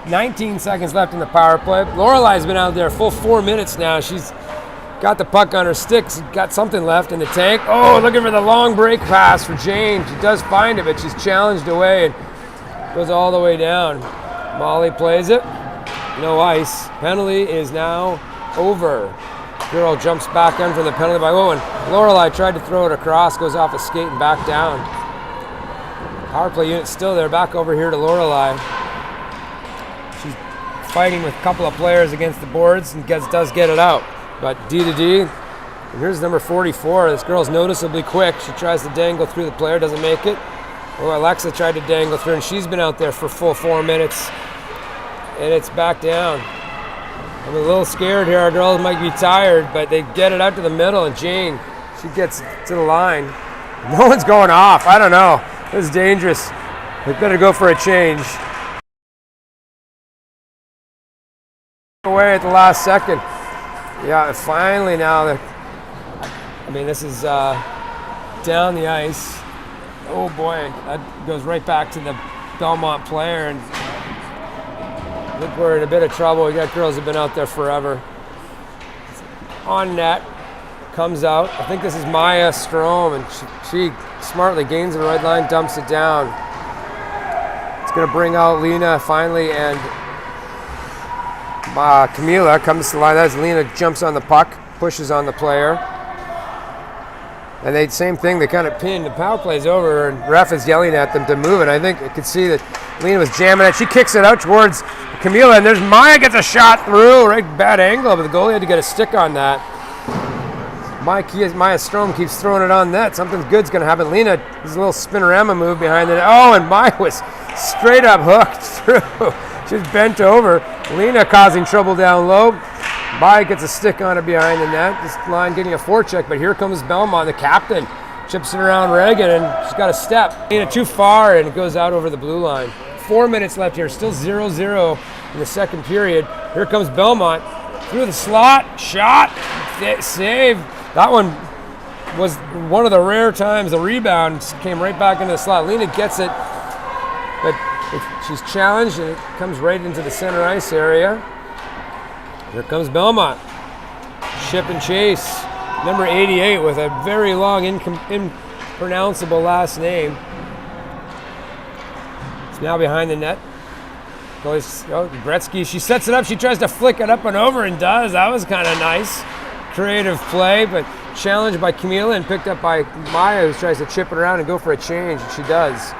19 seconds left in the power play. Lorelei's been out there a full 4 minutes now. She's got the puck on her sticks, got something left in the tank. Oh, looking for the long break pass for Jane. She does find it, but she's challenged away and goes all the way down. Molly plays it. No ice. Penalty is now over. Girl jumps back in for the penalty by Owen. Lorelei tried to throw it across, goes off a skate and back down. Power play unit still there. Back over here to Lorelei. She's fighting with a couple of players against the boards and does get it out. But D to D. And here's number 44. This girl's noticeably quick. She tries to dangle through the player, doesn't make it. Oh, Alexa tried to dangle through, and she's been out there for full 4 minutes. And it's back down. I'm a little scared here. Our girls might be tired, but they get it out to the middle, and Jane, she gets to the line. No one's going off. I don't know. This is dangerous. We better go for a change. Away at the last second. Yeah, finally now. I mean, this is down the ice. Oh boy, that goes right back to the Belmont player, and I think we're in a bit of trouble. We got girls that have been out there forever. On net, comes out. I think this is Maya Strom, and she smartly gains the red line, dumps it down. It's going to bring out Lena finally, and Camila comes to the line. That's Lena jumps on the puck, pushes on the player. And they same thing, they kind of pinned. The power play's over, and ref is yelling at them to move it. I think I could see that Lena was jamming it. She kicks it out towards Camila, and there's Maya gets a shot through, right bad angle, but the goalie had to get a stick on that. Maya Strom keeps throwing it on net. Something good's going to happen. Lena does a little spinorama move behind it. Oh, and Maya was straight up hooked through. She's bent over. Lena causing trouble down low. Maya gets a stick on it behind the net. This line getting a forecheck, but here comes Belmont, the captain. Chips it around Reagan, and she's got a step. Lena too far, and it goes out over the blue line. 4 minutes left here, still 0-0 in the second period. Here comes Belmont. Through the slot, shot, save. That one was one of the rare times the rebound came right back into the slot. Lena gets it, but she's challenged, and it comes right into the center ice area. Here comes Belmont. Ship and chase. Number 88 with a very long, impronounceable last name. It's now behind the net. Gretzky, she sets it up. She tries to flick it up and over and does. That was kind of nice. Creative play, but challenged by Camila and picked up by Maya, who tries to chip it around and go for a change, and she does.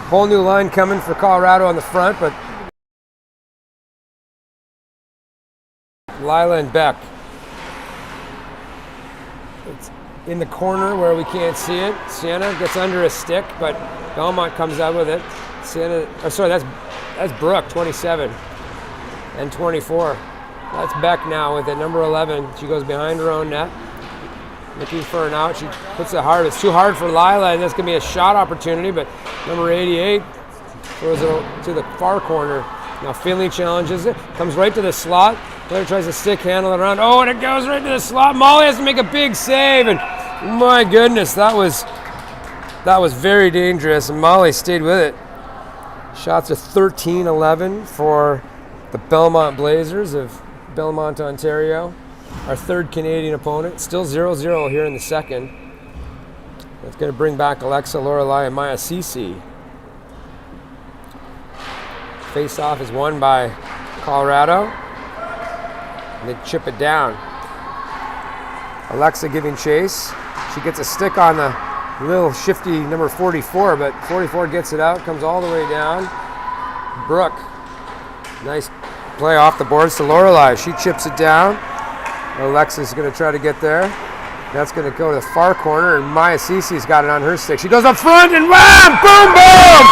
Whole new line coming for Colorado on the front, but Lila and Beck. It's in the corner where we can't see it. Sienna gets under a stick, but Belmont comes out with it. Sienna, that's Brooke, 27, and 24. That's Beck now with it, number 11. She goes behind her own net, looking for an out. She puts it hard. It's too hard for Lila, and that's going to be a shot opportunity, but number 88 throws it to the far corner. Now Finley challenges it, comes right to the slot. Player tries to stick handle it around. Oh, and it goes right to the slot. Molly has to make a big save, and my goodness, that was very dangerous, and Molly stayed with it. Shots are 13-11 for the Belmont Blazers of Belmont, Ontario. Our third Canadian opponent. Still 0-0 here in the second. That's going to bring back Alexa, Lorelei, and Maya Cece. Face-off is won by Colorado. And they chip it down. Alexa giving chase. She gets a stick on the little shifty number 44, but 44 gets it out, comes all the way down. Brooke, nice play off the boards to Lorelei. She chips it down. Alexa's going to try to get there. That's going to go to the far corner, and Maya Cece's got it on her stick. She goes up front, and wham! Boom, boom!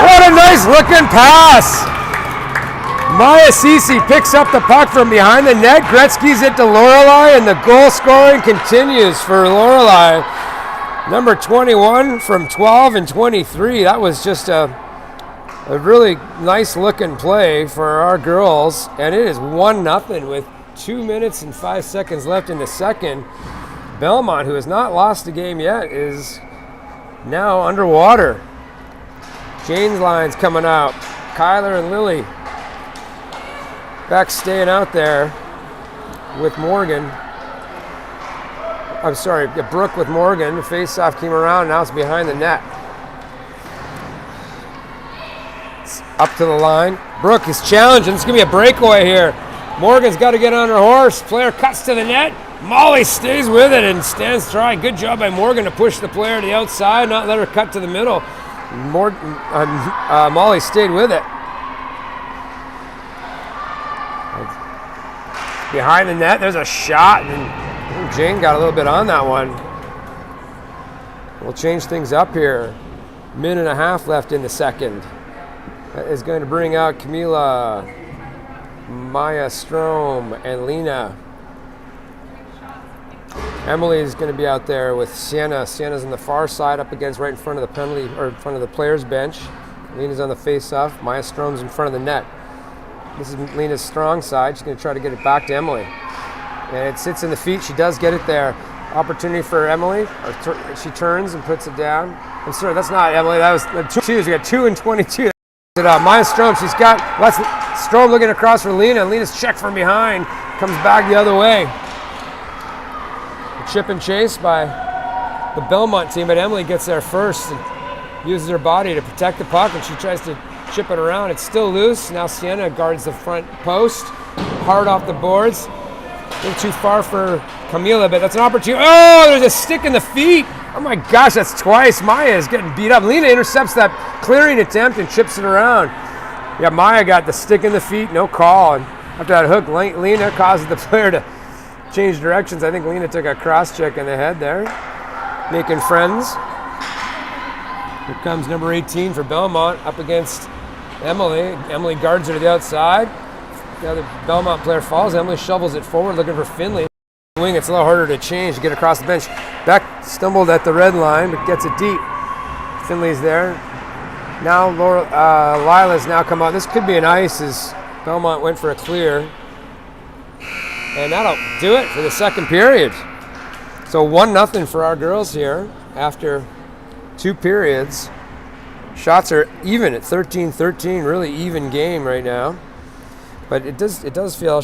What a nice looking pass! Maya Cece picks up the puck from behind the net. Gretzky's it to Lorelei, and the goal scoring continues for Lorelei. Number 21 from 12 and 23. That was just a really nice looking play for our girls, and it is 1-0 with 2 minutes and 5 seconds left in the second. Belmont, who has not lost a game yet, is now underwater. Jane's line's coming out. Kyler and Lily. Beck staying out there with Morgan. I'm sorry, Brooke with Morgan. The face-off came around, now it's behind the net. It's up to the line. Brooke is challenging. It's going to be a breakaway here. Morgan's got to get on her horse. Player cuts to the net. Molly stays with it and stands try. Good job by Morgan to push the player to the outside, not let her cut to the middle. Molly stayed with it. Behind the net, there's a shot, and Jane got a little bit on that one. We'll change things up here. Minute and a half left in the second. That is going to bring out Camila, Maya Strom, and Lena. Emily's going to be out there with Sienna. Sienna's on the far side up against right in front of the penalty, or in front of the players' bench. Lena's on the face-off. Maya Strom's in front of the net. This is Lena's strong side. She's going to try to get it back to Emily. And it sits in the feet. She does get it there. Opportunity for Emily. She turns and puts it down. I'm sorry, that's not Emily. That was the 2. We got 2 and 22. Maya Strom, she's got Strom looking across for Lena. Lena's checked from behind. Comes back the other way. A chip and chase by the Belmont team, but Emily gets there first and uses her body to protect the puck, and she tries to chip it around. It's still loose. Now Sienna guards the front post. Hard off the boards. A little too far for Camila, but that's an opportunity. Oh, there's a stick in the feet. Oh my gosh, that's twice. Maya is getting beat up. Lena intercepts that clearing attempt and chips it around. Yeah, Maya got the stick in the feet, no call. And after that hook, Lena causes the player to change directions. I think Lena took a cross check in the head there, making friends. Here comes number 18 for Belmont up against Emily. Emily guards her to the outside. The other Belmont player falls. Emily shovels it forward, looking for Finley. Wing, it's a little harder to change to get across the bench. Beck stumbled at the red line, but gets it deep. Finley's there. Now Lila's now come out. This could be an ice as Belmont went for a clear. And that'll do it for the second period. So 1-0 for our girls here after 2 periods. Shots are even at 13-13, really even game right now. But it does feel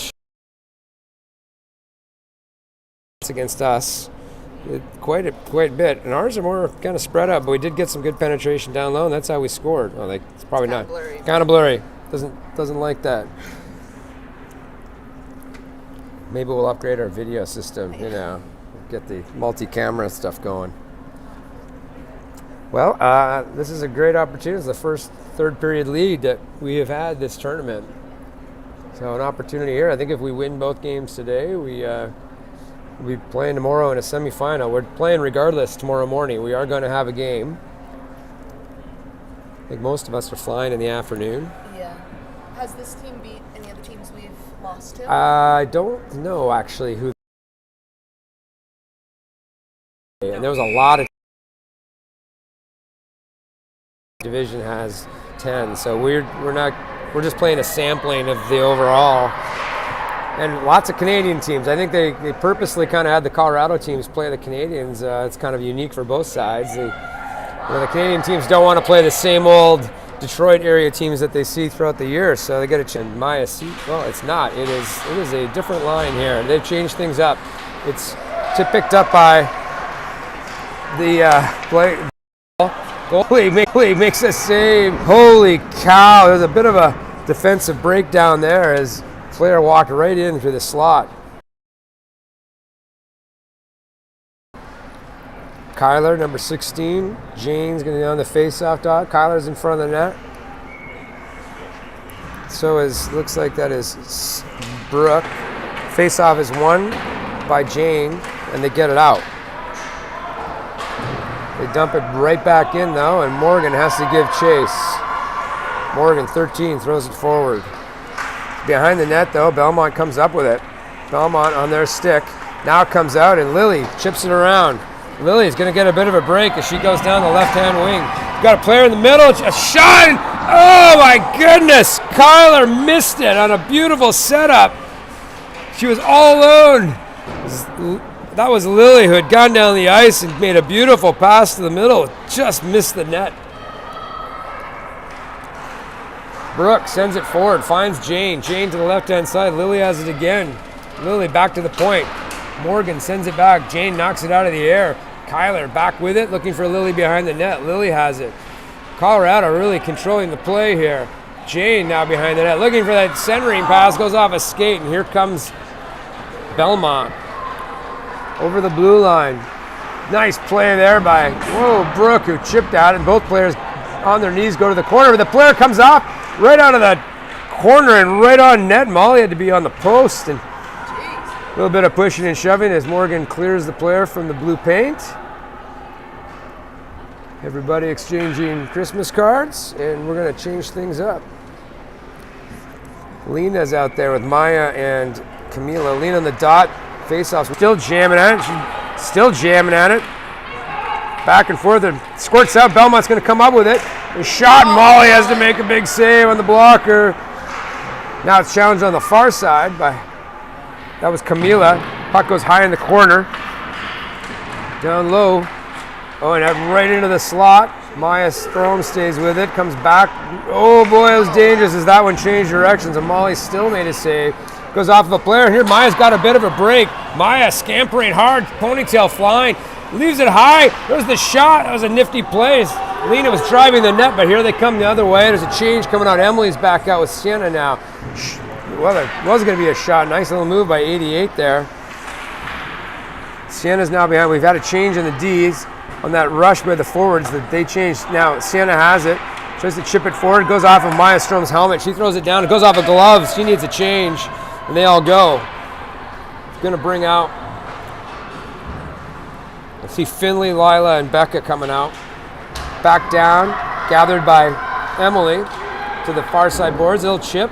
against us quite a bit, and ours are more kind of spread out, but we did get some good penetration down low, and that's how we scored. Oh, it's probably not kind of blurry. Doesn't like that. Maybe we'll upgrade our video system, get the multi-camera stuff going. Well, this is a great opportunity. It's the first third period lead that we have had this tournament. So an opportunity here. I think if we win both games today, we'll be playing tomorrow in a semifinal. We're playing regardless tomorrow morning. We are going to have a game. I think most of us are flying in the afternoon. Yeah. Has this team beat any other teams we've lost to? I don't know actually who. And there was a lot of. Division has 10, so we're just playing a sampling of the overall. And lots of Canadian teams. I think they purposely kind of had the Colorado teams play the Canadians. It's kind of unique for both sides. The Canadian teams don't want to play the same old Detroit area teams that they see throughout the year, so they get a chance. Maya seat. Well, it's not. It is a different line here. They've changed things up. It's picked up by the goalie makes a save. Holy cow! There's a bit of a defensive breakdown there as player walked right in through the slot. Kyler, number 16. Jane's going to be on the face-off dot. Kyler's in front of the net. So looks like that is Brooke. Face-off is won by Jane, and they get it out. They dump it right back in, though, and Morgan has to give chase. Morgan, 13, throws it forward. Behind the net, though, Belmont comes up with it. Belmont on their stick. Now it comes out, and Lily chips it around. Lily's going to get a bit of a break as she goes down the left-hand wing. Got a player in the middle. A shot! Oh, my goodness! Kyler missed it on a beautiful setup. She was all alone. That was Lily who had gone down the ice and made a beautiful pass to the middle. Just missed the net. Brooke sends it forward, finds Jane. Jane to the left-hand side. Lily has it again. Lily back to the point. Morgan sends it back. Jane knocks it out of the air. Kyler back with it, looking for Lily behind the net. Lily has it. Colorado really controlling the play here. Jane now behind the net, looking for that centering pass. Goes off a skate, and here comes Belmont. Over the blue line. Nice play there by Brooke, who chipped at it. And both players on their knees go to the corner. But the player comes off right out of the corner and right on net. Molly had to be on the post. And a little bit of pushing and shoving as Morgan clears the player from the blue paint. Everybody exchanging Christmas cards, and we're going to change things up. Lena's out there with Maya and Camila. Lena on the dot. Face-off, still jamming at it. She Still jamming at it. Back and forth. It squirts out. Belmont's going to come up with it. A shot. Molly has to make a big save on the blocker. Now it's challenged on the far side by, that was Camila. Puck goes high in the corner. Down low. Oh, and right into the slot. Maya Strom stays with it. Comes back. Oh boy, it was dangerous as that one changed directions. And Molly still made a save. Goes off of a player. Here Maya's got a bit of a break. Maya scampering hard. Ponytail flying. Leaves it high. There's the shot. That was a nifty play. Lena was driving the net, but here they come the other way. There's a change coming out. Emily's back out with Sienna now. Well, there was going to be a shot. Nice little move by 88 there. Sienna's now behind. We've had a change in the Ds on that rush by the forwards that they changed. Now Sienna has it. Tries to chip it forward. Goes off of Maya Strom's helmet. She throws it down. It goes off of gloves. She needs a change. And they all go. It's going to bring out. I see Finley, Lila, and Becca coming out. Back down, gathered by Emily to the far side boards. Little chip.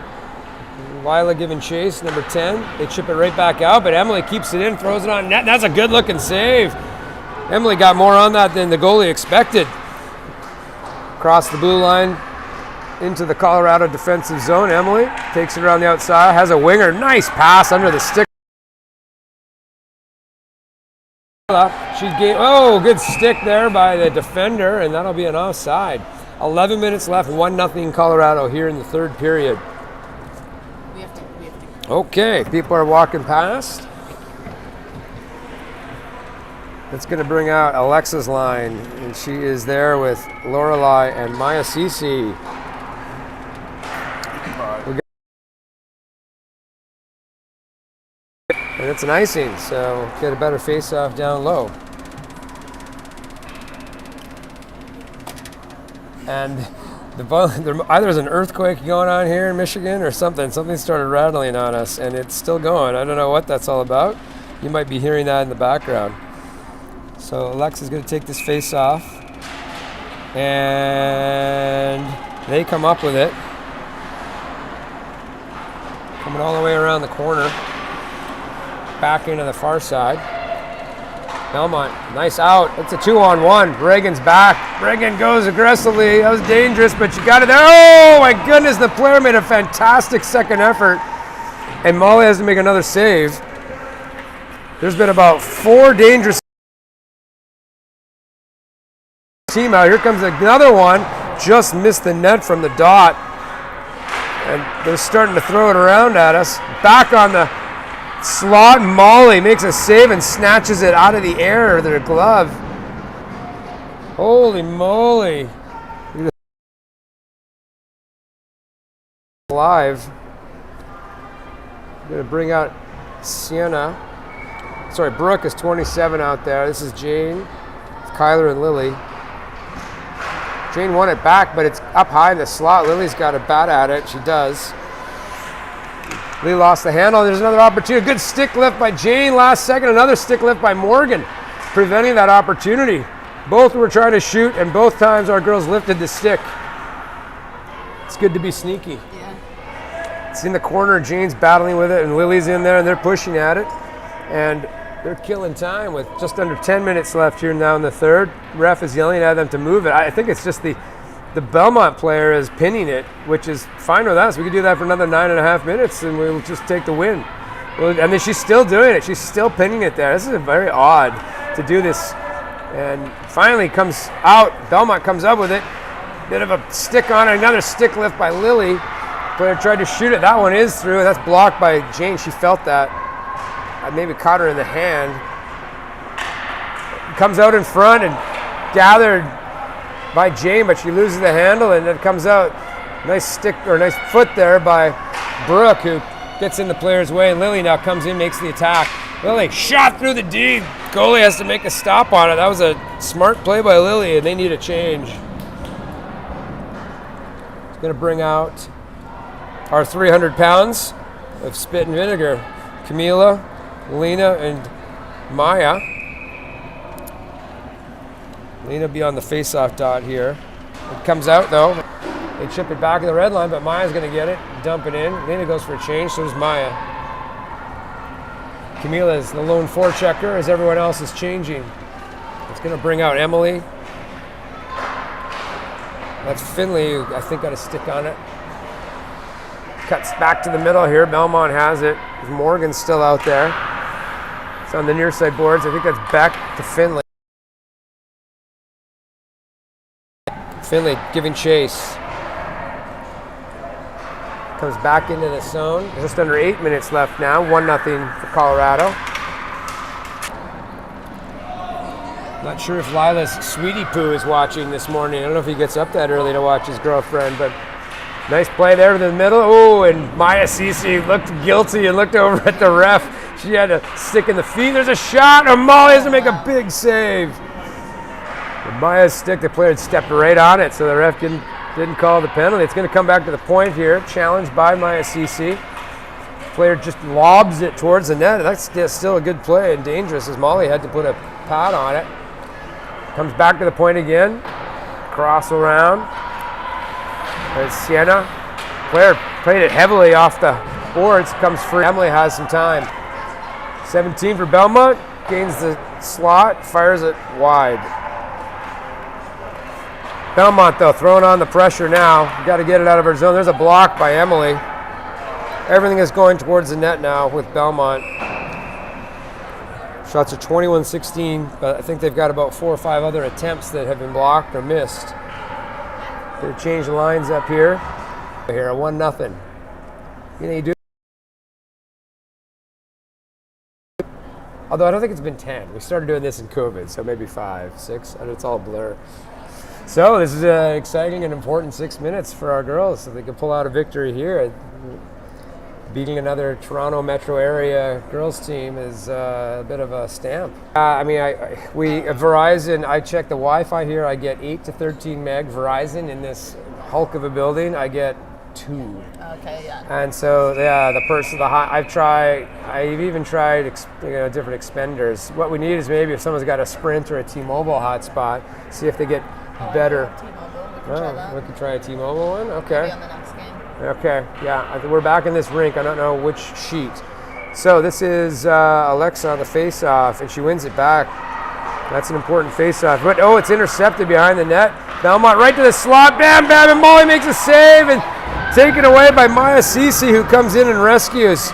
Lila giving chase, number 10. They chip it right back out, but Emily keeps it in, throws it on net. That's a good looking save. Emily got more on that than the goalie expected. Across the blue line into the Colorado defensive zone. Emily takes it around the outside, has a winger. Nice pass under the stick. She gave, oh, good stick there by the defender, and that'll be an offside. 11 minutes left, 1-0 Colorado here in the third period. We have to. Okay, people are walking past. That's going to bring out Alexa's line, and she is there with Lorelai and Maya Cece. And it's an icing, so get a better face-off down low. And either there's an earthquake going on here in Michigan or something. Something started rattling on us, and it's still going. I don't know what that's all about. You might be hearing that in the background. So Alexa's going to take this face-off, and they come up with it. Coming all the way around the corner. Back into the far side. Belmont, nice out. It's a 2-on-1. Reagan's back. Reagan goes aggressively. That was dangerous, but you got it there. Oh my goodness, the player made a fantastic second effort. And Molly has to make another save. There's been about 4 dangerous team out. Here comes another one. Just missed the net from the dot. And they're starting to throw it around at us. Back on the slot. Molly makes a save and snatches it out of the air with her glove. Holy moly. Live. I'm going to bring out Sienna. Sorry, Brooke is 27 out there. This is Jane, Kyler, and Lily. Jane won it back, but it's up high in the slot. Lily's got a bat at it. She does. Lee lost the handle. There's another opportunity. Good stick lift by Jane last second. Another stick lift by Morgan, preventing that opportunity. Both were trying to shoot, and both times our girls lifted the stick. It's good to be sneaky. Yeah. It's in the corner. Jane's battling with it, and Lily's in there, and they're pushing at it. And they're killing time with just under 10 minutes left here now in the third. Ref is yelling at them to move it. I think it's just the Belmont player is pinning it, which is fine with us. We could do that for another 9.5 minutes, and we'll just take the win. Well, I mean, she's still doing it. She's still pinning it there. This is very odd to do this. And finally comes out. Belmont comes up with it. Bit of a stick on it. Another stick lift by Lily. Player tried to shoot it. That one is through. That's blocked by Jane. She felt that. I maybe caught her in the hand. Comes out in front and gathered by Jane, but she loses the handle, and it comes out. Nice stick or nice foot there by Brooke, who gets in the player's way, and Lily now comes in, makes the attack. Lily shot through the D. Goalie has to make a stop on it. That was a smart play by Lily, and they need a change. It's going to bring out our 300 pounds of spit and vinegar. Camila, Lena, and Maya. Lena be on the face-off dot here. It comes out though. They chip it back in the red line, but Maya's going to get it, dump it in. Lena goes for a change, so does Maya. Camila is the lone forechecker as everyone else is changing. It's going to bring out Emily. That's Finley, who I think got a stick on it. Cuts back to the middle here. Belmont has it. Morgan's still out there. It's on the near side boards. I think that's back to Finley. Finley giving chase. Comes back into the zone. Just under 8 minutes left now. 1-0 for Colorado. Not sure if Lila's Sweetie Poo is watching this morning. I don't know if he gets up that early to watch his girlfriend, but nice play there to the middle. Oh, and Maya Cece looked guilty and looked over at the ref. She had a stick in the feet. There's a shot, and Molly has to make a big save. With Maya's stick, the player had stepped right on it, so the ref didn't call the penalty. It's going to come back to the point here. Challenged by Maya Cece. Player just lobs it towards the net. That's still a good play and dangerous, as Molly had to put a pad on it. Comes back to the point again. Cross around. There's Sienna. Player played it heavily off the boards. Comes free. Emily has some time. 17 for Belmont. Gains the slot. Fires it wide. Belmont, though, throwing on the pressure now. Got to get it out of her zone. There's a block by Emily. Everything is going towards the net now with Belmont. Shots are 21-16, but I think they've got about 4 or 5 other attempts that have been blocked or missed. They change the lines up here. Here, 1-0. You do. Although I don't think it's been 10. We started doing this in COVID, so maybe 5, 6. And it's all a blur. So this is an exciting and important 6 minutes for our girls, so they can pull out a victory here. Beating another Toronto metro area girls team is a bit of a stamp. Verizon, I check the Wi-Fi here, I get 8 to 13 meg. Verizon in this hulk of a building, I get 2. Okay, yeah. And so, yeah, I've even tried different expenders. What we need is maybe if someone's got a Sprint or a T-Mobile hotspot, see if they get better. T-Mobile, we can try that. We could try a T-Mobile one, okay. Maybe on the next game. Okay, yeah, we're back in this rink. I don't know which sheet. So this is Alexa on the face-off, and she wins it back. That's an important face-off. But, it's intercepted behind the net. Belmont right to the slot. Bam, bam, and Molly makes a save, and taken away by Maya Cece, who comes in and rescues.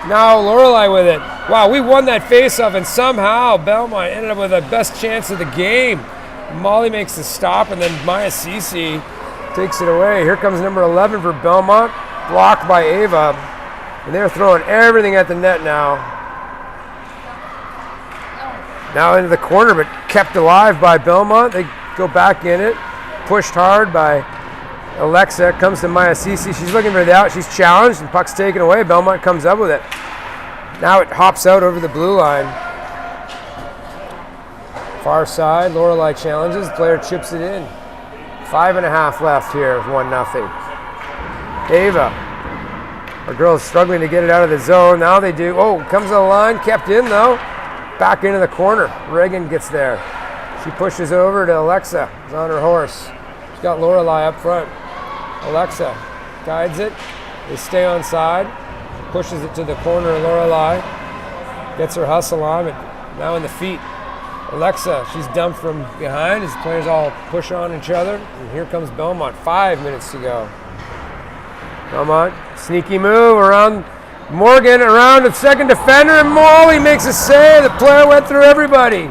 Now Lorelei with it. Wow, we won that face-off, and somehow Belmont ended up with the best chance of the game. Molly makes the stop, and then Maya Cece takes it away. Here comes number 11 for Belmont, blocked by Ava. And they're throwing everything at the net now. Now into the corner, but kept alive by Belmont. They go back in it. Pushed hard by Alexa. Comes to Maya Cece. She's looking for the out. She's challenged, and puck's taken away. Belmont comes up with it. Now it hops out over the blue line. Far side, Lorelei challenges. The player chips it in. 5.5 left here with 1-0. Ava. Our girls struggling to get it out of the zone. Now they do. Oh, comes to the line. Kept in, though. Back into the corner. Reagan gets there. She pushes over to Alexa. She's on her horse. She's got Lorelei up front. Alexa guides it. They stay on side. Pushes it to the corner of Lorelei. Gets her hustle on, but now in the feet. Alexa, she's dumped from behind as the players all push on each other. And here comes Belmont, 5 minutes to go. Belmont, sneaky move around Morgan, around the second defender, and Molly makes a save. The player went through everybody.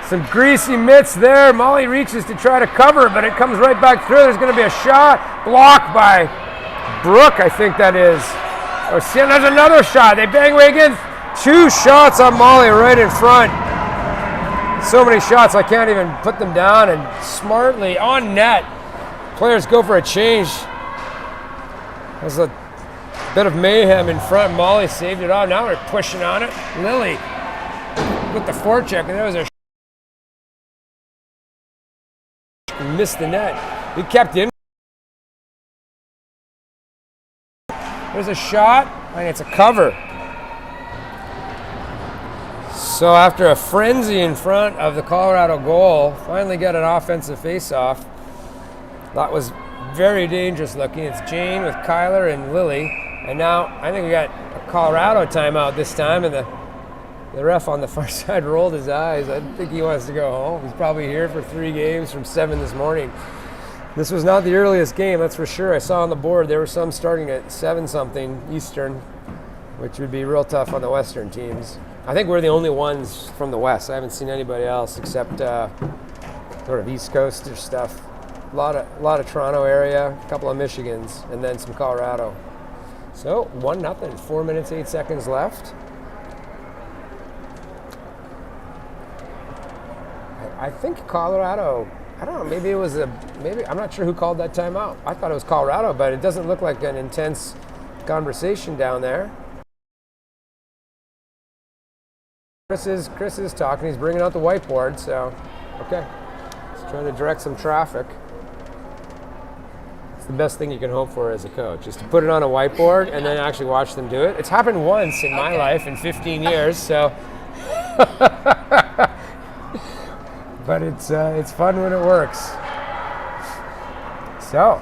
Some greasy mitts there. Molly reaches to try to cover, but it comes right back through. There's going to be a shot. Blocked by Brooke, I think that is. Oh, there's another shot. They bang away again. 2 shots on Molly right in front. So many shots, I can't even put them down, and smartly on net. Players go for a change. There's a bit of mayhem in front. Molly saved it off. Now we're pushing on it. Lily with the forecheck, and there was a missed the net. He kept in. There's a shot, and it's a cover. So after a frenzy in front of the Colorado goal, finally got an offensive face-off. That was very dangerous looking. It's Jane with Kyler and Lily. And now I think we got a Colorado timeout this time, and the ref on the far side rolled his eyes. I think he wants to go home. He's probably here for 3 games from 7 this morning. This was not the earliest game, that's for sure. I saw on the board there were some starting at 7-something Eastern, which would be real tough on the Western teams. I think we're the only ones from the West. I haven't seen anybody else except sort of East Coast stuff. A lot of Toronto area, a couple of Michigans, and then some Colorado. So 1-0, 4 minutes, 8 seconds left. I think Colorado, I don't know, maybe it was I'm not sure who called that timeout. I thought it was Colorado, but it doesn't look like an intense conversation down there. Chris is talking, he's bringing out the whiteboard, so, okay. He's trying to direct some traffic. It's the best thing you can hope for as a coach, is to put it on a whiteboard and then actually watch them do it. It's happened once in my life in 15 years, so. But it's fun when it works. So,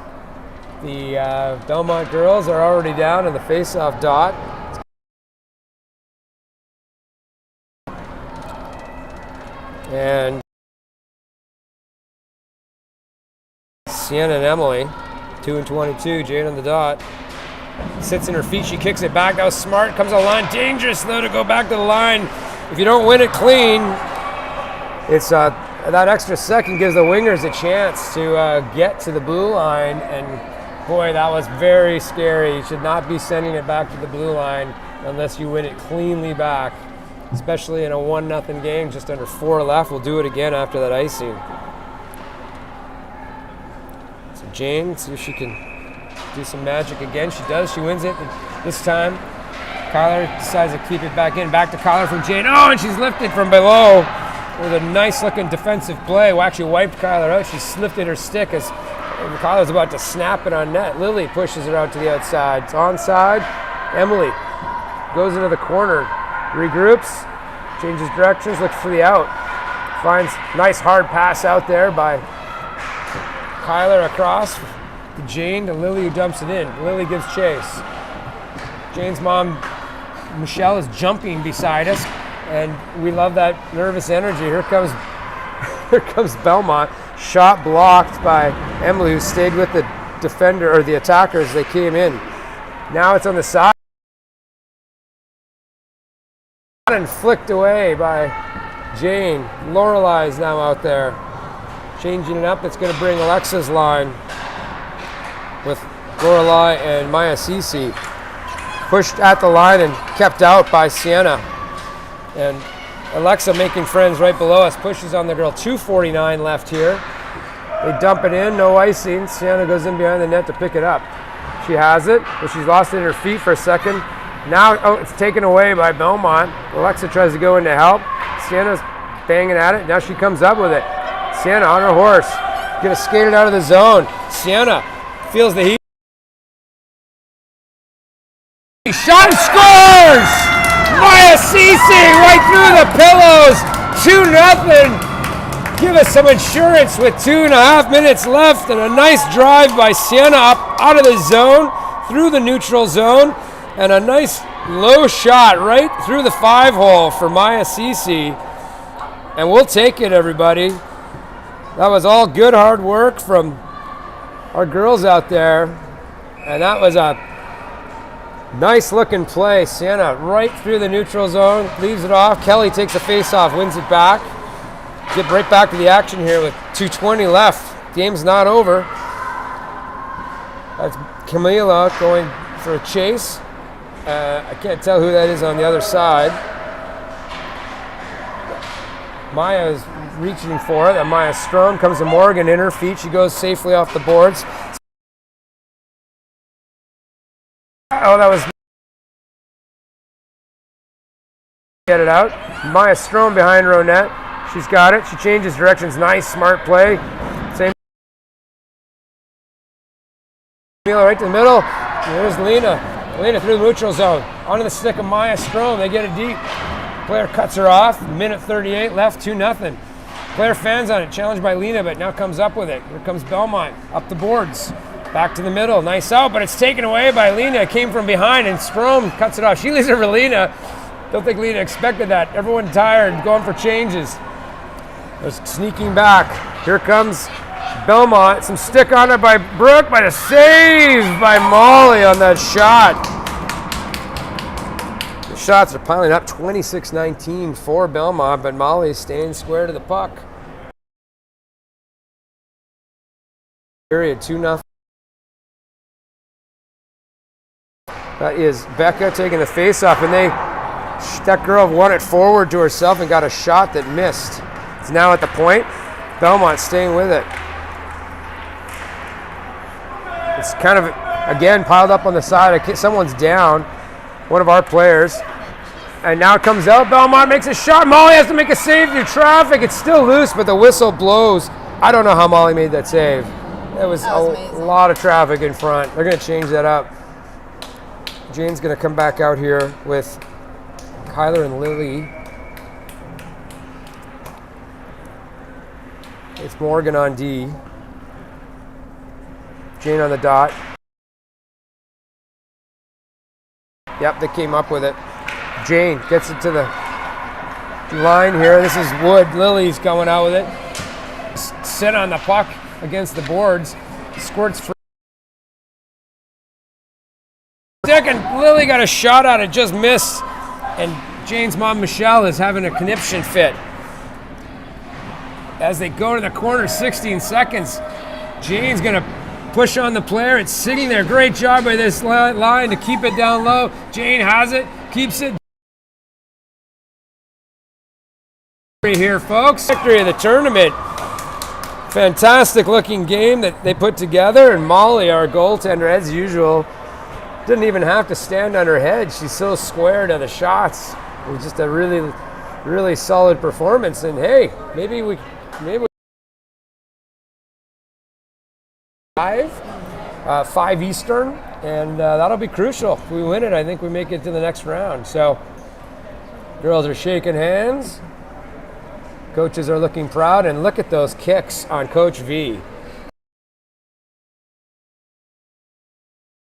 the Belmont girls are already down in the face-off dot. And Sienna and Emily, 2 and 22, Jade on the dot. Sits in her feet, she kicks it back. That was smart, comes on the line. Dangerous though to go back to the line. If you don't win it clean, it's that extra second gives the wingers a chance to get to the blue line, and boy, that was very scary. You should not be sending it back to the blue line unless you win it cleanly back, especially in a 1-0 game, just under 4 left. We'll do it again after that icing. So Jane, see if she can do some magic again. She does, she wins it this time. Kyler decides to keep it back in, back to Kyler from Jane. Oh, and she's lifted from below. With a nice looking defensive play. We actually wiped Kyler out. She lifted her stick as Kyler's about to snap it on net. Lily pushes it out to the outside. It's onside. Emily goes into the corner, regroups, changes directions, looks for the out. Finds nice hard pass out there by Kyler across to Jane, to Lily who dumps it in. Lily gives chase. Jane's mom, Michelle, is jumping beside us. And we love that nervous energy. Here comes Belmont. Shot blocked by Emily, who stayed with the defender or the attackers. They came in. Now it's on the side. And flicked away by Jane. Lorelai's now out there. Changing it up. It's going to bring Alexa's line with Lorelai and Maya Cece. Pushed at the line and kept out by Sienna. And Alexa making friends right below us, pushes on the girl. 2:49 left here. They dump it in, no icing. Sienna goes in behind the net to pick it up. She has it, but she's lost it in her feet for a second. Now, it's taken away by Belmont. Alexa tries to go in to help. Sienna's banging at it. Now she comes up with it. Sienna on her horse. Gonna skate it out of the zone. Sienna feels the heat. Shot and scores! Maya Cece right through the pillows, 2-0. Give us some insurance with 2.5 minutes left, and a nice drive by Sienna up out of the zone, through the neutral zone, and a nice low shot right through the 5-hole for Maya Cece. And we'll take it, everybody. That was all good hard work from our girls out there, and that was a nice looking play. Sienna right through the neutral zone, leaves it off. Kelly takes a face off, wins it back. Get right back to the action here with 2:20 left. Game's not over. That's Camila going for a chase. I can't tell who that is on the other side. Maya is reaching for it. And Maya Strom comes to Morgan in her feet. She goes safely off the boards. Oh, that was... Get it out. Maya Strom behind her own net. She's got it. She changes directions. Nice, smart play. Same. Right to the middle. There's Lena. Lena through the neutral zone. Onto the stick of Maya Strom. They get it deep. Player cuts her off. Minute 38 left. 2-0. Player fans on it. Challenged by Lena, but now comes up with it. Here comes Belmont. Up the boards. Back to the middle, nice out, but it's taken away by Lena. It came from behind, and Strom cuts it off. She leaves it for Lena. Don't think Lena expected that. Everyone tired, going for changes. They're sneaking back. Here comes Belmont. Some stick on it by Brooke, but a save by Molly on that shot. The shots are piling up, 26-19 for Belmont, but Molly's staying square to the puck. Period, 2-0. That is Becca taking the face-off, and that girl won it forward to herself and got a shot that missed. It's now at the point. Belmont staying with it. It's kind of, again, piled up on the side. Someone's down, one of our players. And now it comes out. Belmont makes a shot. Molly has to make a save through traffic. It's still loose, but the whistle blows. I don't know how Molly made that save. There was a lot of traffic in front. They're going to change that up. Jane's going to come back out here with Kyler and Lily. It's Morgan on D. Jane on the dot. Yep, they came up with it. Jane gets it to the line here. This is Wood. Lily's going out with it. Sit on the puck against the boards. Squirts free. Second, Lily got a shot at it, just missed. And Jane's mom, Michelle, is having a conniption fit. As they go to the corner, 16 seconds. Jane's going to push on the player. It's sitting there. Great job by this line to keep it down low. Jane has it, keeps it. Here, folks. Victory of the tournament. Fantastic looking game that they put together. And Molly, our goaltender, as usual, didn't even have to stand on her head. She's so square to the shots. It was just a really, really solid performance. And hey, maybe we 5 Eastern, and that'll be crucial. If we win it, I think we make it to the next round. So, girls are shaking hands. Coaches are looking proud, and look at those kicks on Coach V.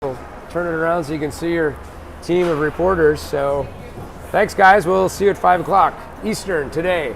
We'll turn it around so you can see your team of reporters. So, thanks, guys. We'll see you at 5 o'clock Eastern today.